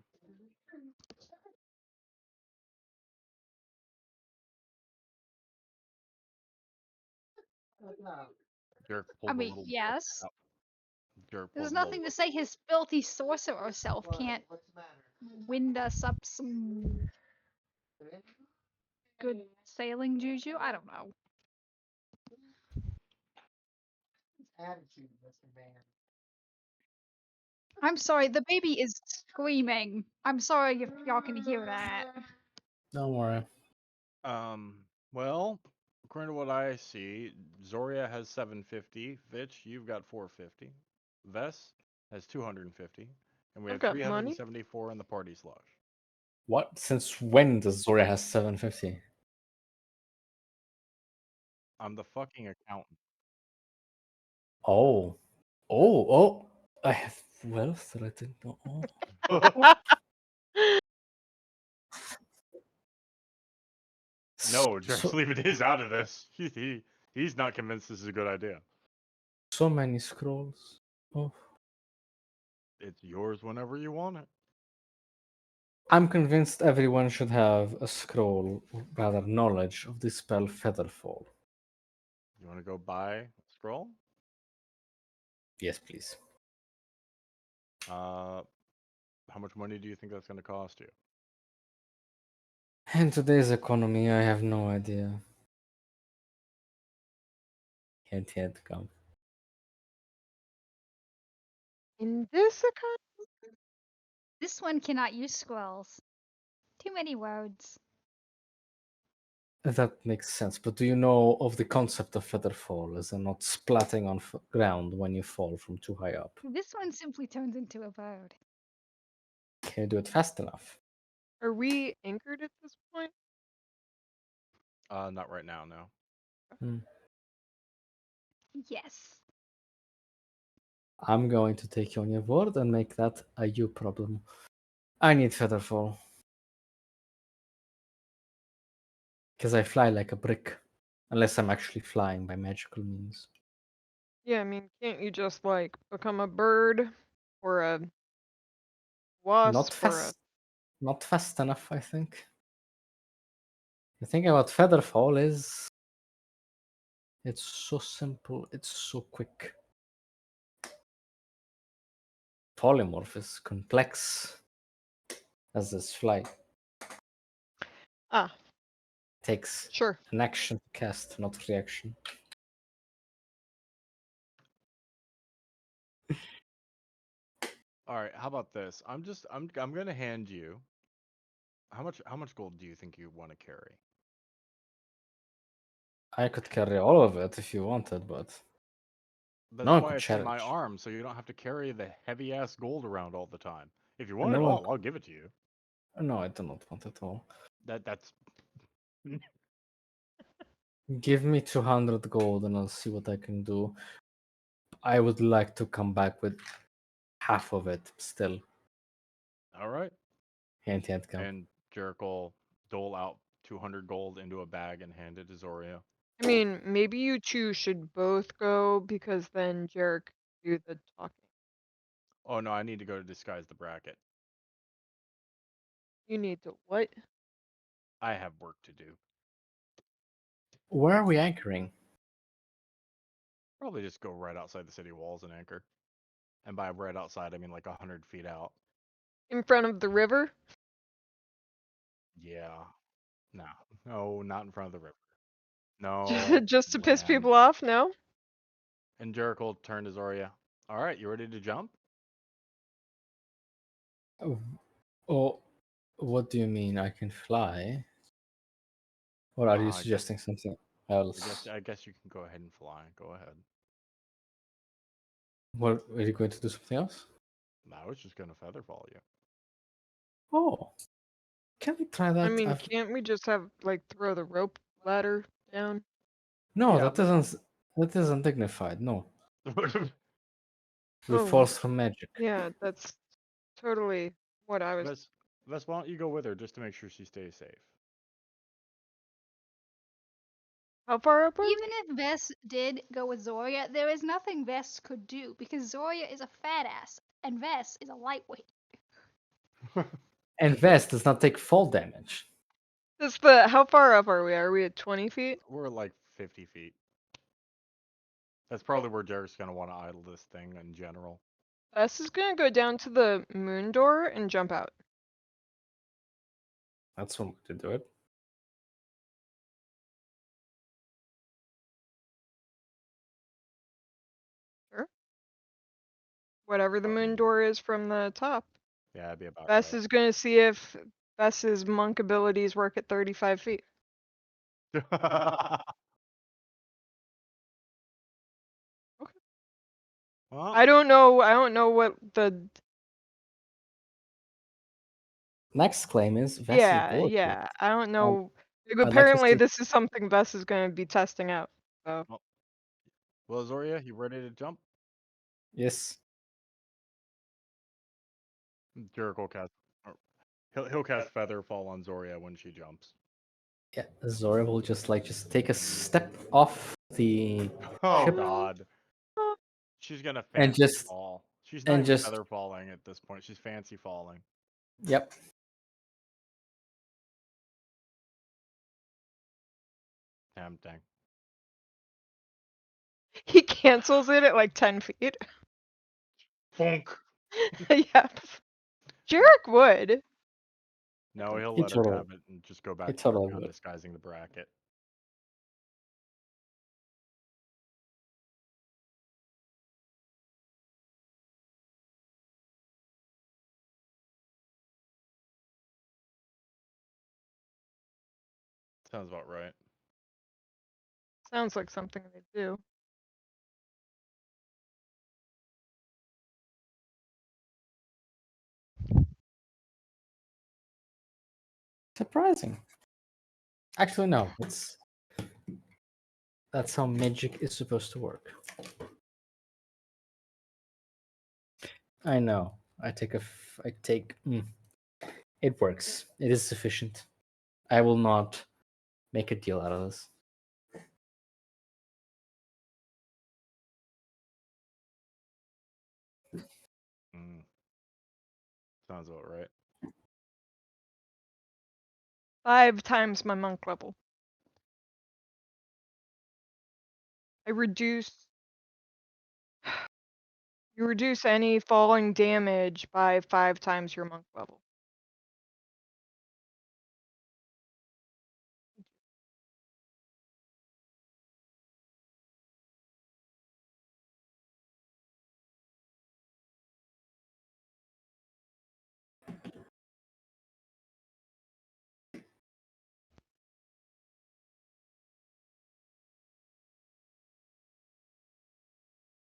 Jerk I pulled the mean, little book yes. out. Jerk There's pulled the little nothing to book. say his filthy sorcerer self can't What's the matter? wind us up some good sailing juju. I don't know. Attitude, Mr. Man. I'm sorry, the baby is screaming. I'm sorry if y'all can hear that. Don't worry. Um, well, according to what I see, Zoria has 750. Vitch, you've got 450. Vess has 250. And we I've have got money. 374 in the party slush. What? Since when does Zoria has 750? I'm the fucking accountant. Oh. Oh. I have wealth that I didn't know. Oh. No, just So, leaving his out of this. He's not convinced this is a good idea. so many scrolls. Oh. It's yours whenever you want it. I'm convinced everyone should have a scroll, or rather knowledge of the spell Featherfall. You want to go buy a scroll? Yes, please. How much money do you think that's going to cost you? In today's economy, I have no idea. Hint, hint, come. In this economy, This one cannot use scrolls. Too many words. That makes sense. But do you know of the concept of feather fall? Is it not splatting on ground when you fall from too high up? This one simply turns into a bird. Can you do it fast enough? are we anchored at this point? Not right now, no. Hmm. Yes. I'm going to take you on your word and make that a you problem. I need feather fall. Because I fly like a brick. Unless I'm actually flying by magical means. Yeah, I mean, can't you just like become a bird or a wasp Not fast enough, I think. The thing about feather fall is it's so simple, it's so quick. Polymorph is complex as this fly. Ah, Takes sure. an action to cast, not reaction. All right, how about this? I'm going to hand you how much gold do you think you want to carry? I could carry all of it if you wanted, but no That's one why could it's in my challenge. arm, so you don't have to carry the heavy ass gold around all the time. If you want it No one. all, I'll give it to you. No, I do not want it all. That's Give me 200 gold and I'll see what I can do. I would like to come back with half of it still. all right. Hint, hint, come. And Jericho will dole out 200 gold into a bag and hand it to Zoria. I mean, maybe you two should both go because then Jarek can do the talking. Oh no, I need to go to disguise the bracket. You need to what? I have work to do. Where are we anchoring? Probably just go right outside the city walls and anchor. And by right outside, I mean like 100 feet out. In front of the river? Yeah. No. No, not in front of the river. No. Just to piss Land. people off? No? And Jericho turned to Zoria. All right, you ready to jump? Oh, what do you mean? I can fly? Or are you I guess suggesting something else? I guess you can go ahead and fly. Go ahead. What, are you going to do something else? I was just gonna feather fall you. Oh, can we try I that? mean, can't we just have like throw the rope ladder down? No, Yeah, that isn't dignified. No, but we Oh, force from magic. yeah, that's totally what I was. Vess, why don't you go with her just to make sure she stays safe? How far up are we? Even if Vess did go with Zoria, there is nothing Vess could do because Zoria is a fat ass and Vess is a lightweight. And Vest does not take fall damage. That's the. How far up are we? Are we at 20 feet? We're like 50 feet. That's probably where Derek's gonna want to idle this thing in general. Bess is gonna go down to the moon door and jump out. That's one way to do it. Sure. Whatever the moon door is from the top. Yeah, that'd be about Bess is gonna see if Bess's monk abilities work at 35 feet. right. Okay. Well, I don't know. I don't know what the. Next claim is Vess's Yeah, ability. yeah. I don't Um, know. I'd like to Apparently, see. this is something Bess is gonna be testing out. So. well, Zoria, you ready to jump? Yes. Jericho cast. Or he'll cast feather fall on Zoria when she jumps. Yeah, Zora will just take a step off the Oh ship God, she's gonna and fancy just fall. She's not and even just feather falling at this point. She's fancy falling. yep. Tempting. He cancels it at like 10 feet. Funk. Yes. Jarek would. No, he'll He let us totally- have it and just go back he to totally work on would. disguising the bracket. Sounds about right. Sounds like something they do. Surprising. Actually, no. That's how magic is supposed to work. I know. It works. It is sufficient. I will not make a deal out of this. Sounds about right. 5 times my monk level. I reduce. You reduce any falling damage by 5 times your monk level.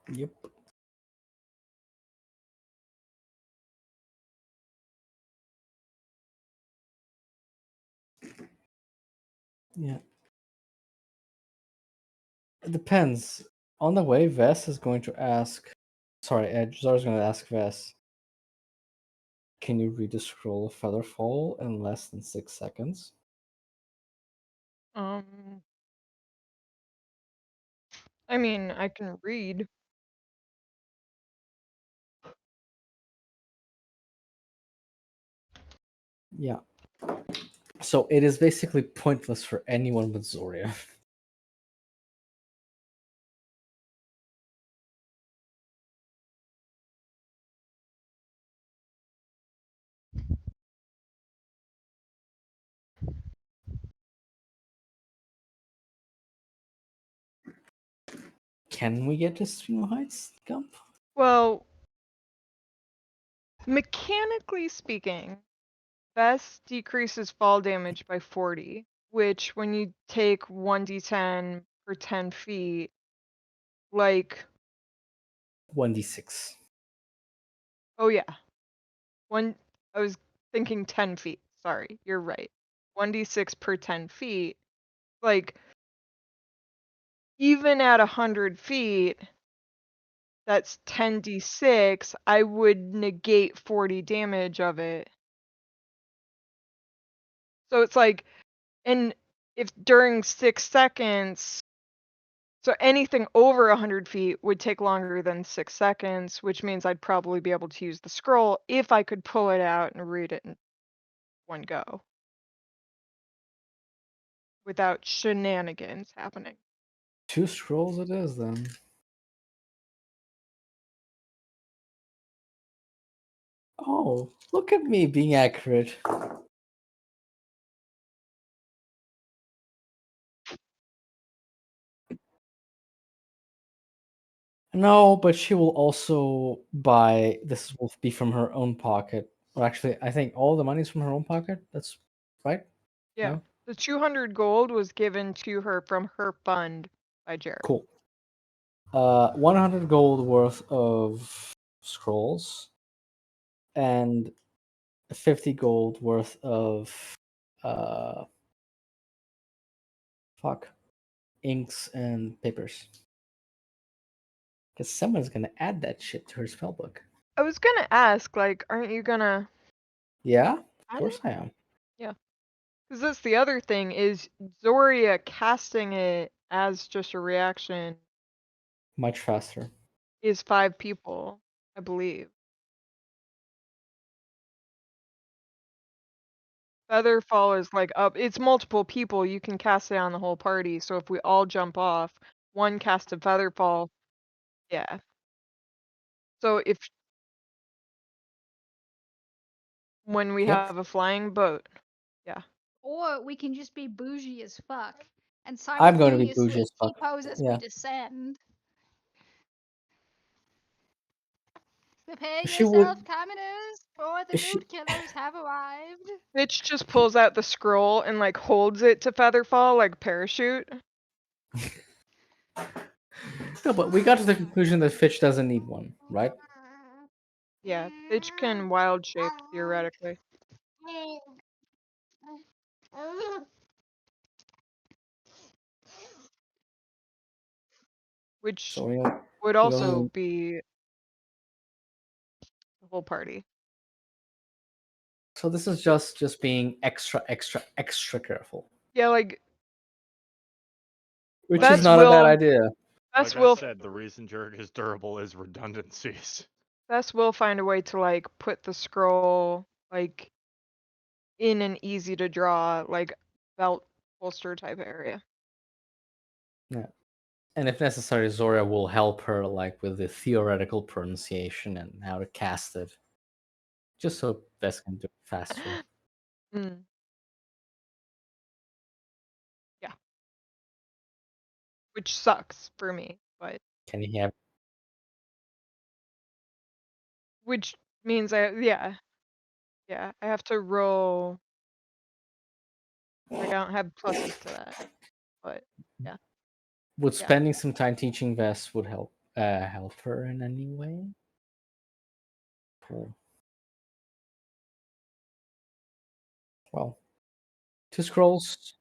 Yep. Yeah. It depends. On the way, Vess is going to ask. Sorry, Zar's going to ask Vess. Can you read the scroll of Featherfall in less than 6 seconds? I mean, I can read. Yeah. So it is basically pointless for anyone but Zoria. Can we get to Stream Heights, Gump? Well, mechanically speaking, Vess decreases fall damage by 40, which when you take 1d10 per 10 feet, like 1d6. Oh yeah. I was thinking 10 feet. Sorry, you're right. 1d6 per 10 feet. Like, even at 100 feet, that's 10d6. I would negate 40 damage of it. So it's like, and if during 6 seconds, so anything over 100 feet would take longer than 6 seconds, which means I'd probably be able to use the scroll if I could pull it out and read it in one go without shenanigans happening. 2 scrolls it is then. Oh, look at me being accurate. No, but she will also buy. This will be from her own pocket. Well, actually, I think all the money's from her own pocket. That's right. Yeah. No? The 200 gold was given to her from her fund by Jared. Cool. 100 gold worth of scrolls and 50 gold worth of inks and papers. Because someone's gonna add that shit to her spellbook. I was gonna ask, like, aren't you gonna Yeah, of add course it? I am. Yeah. Because that's the other thing is Zoria casting it as just a reaction Much faster. is 5 people, I believe. Featherfall is like up. It's multiple people. You can cast it on the whole party. So if we all jump off, one cast of Featherfall. Yeah. So if when we Yep. have a flying boat. Yeah. Or we can just be bougie as fuck and I'm going to be bougie simultaneously as fuck. T-pose as we Yeah. descend. Prepare She yourself, would. commoners, for the She. mood killers have arrived. Bitch just pulls out the scroll and like holds it to Featherfall like parachute. No, but we got to the conclusion that Fitch doesn't need one, right? Yeah, bitch can wild shape theoretically. Which So would we also also. be the whole party. So this is just being extra careful, Yeah, like which is that's not a bad Will. idea. That's Like I Will. said, the reason Jerk is durable is redundancies. That's Will find a way to like put the scroll like in an easy to draw like belt holster type area. Yeah. And if necessary, Zoria will help her like with the theoretical pronunciation and how to cast it. Just so Bess can do it faster. Mm. Yeah. Which sucks for me, but Can you have which means yeah, I have to roll. Like I don't have pluses to that, but yeah. would Yeah. spending some time teaching Vess would help her in any way? Cool. Well, 2 scrolls.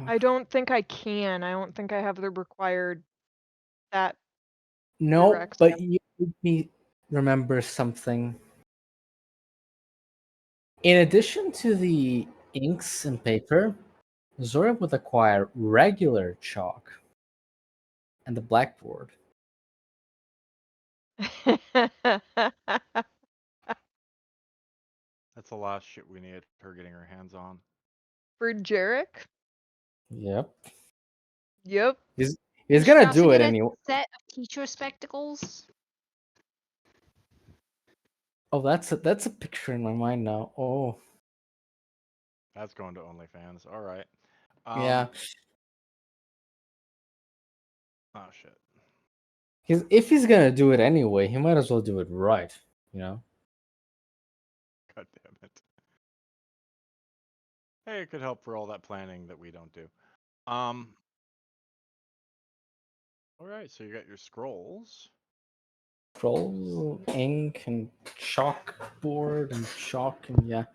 I don't think I can. I don't think I have the required that No, direct. but you made me remember something. In addition to the inks and paper, Zora would acquire regular chalk and the blackboard. That's the last shit we need her getting her hands on. For Jarek? Yep. Yep. He's Does she gonna also do it get a anyway. set of teacher spectacles? Oh, that's a picture in my mind now. Oh, That's going to OnlyFans. All right. yeah. Oh shit. If he's gonna do it anyway, he might as well do it right. You know. God damn it. Hey, it could help for all that planning that we don't do. All right. So you got your scrolls. Scrolls, ink, and chalkboard, and chalk, and yeah.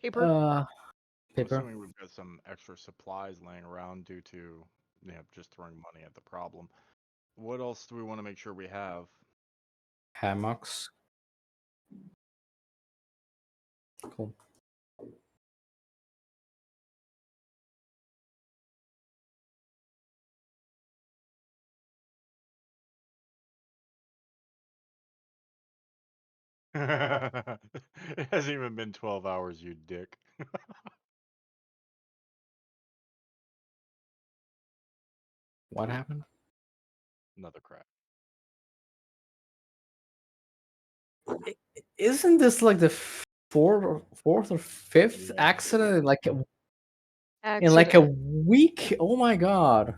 Paper. I'm Paper, assuming we've got some extra supplies laying around due to just throwing money at the problem. What else do we want to make sure we have? hammocks. Cool. It hasn't even been 12 hours, you dick. What happened? Another crap. Isn't this like the fourth or fifth Yeah. accident in like a Accident. week? Oh my god!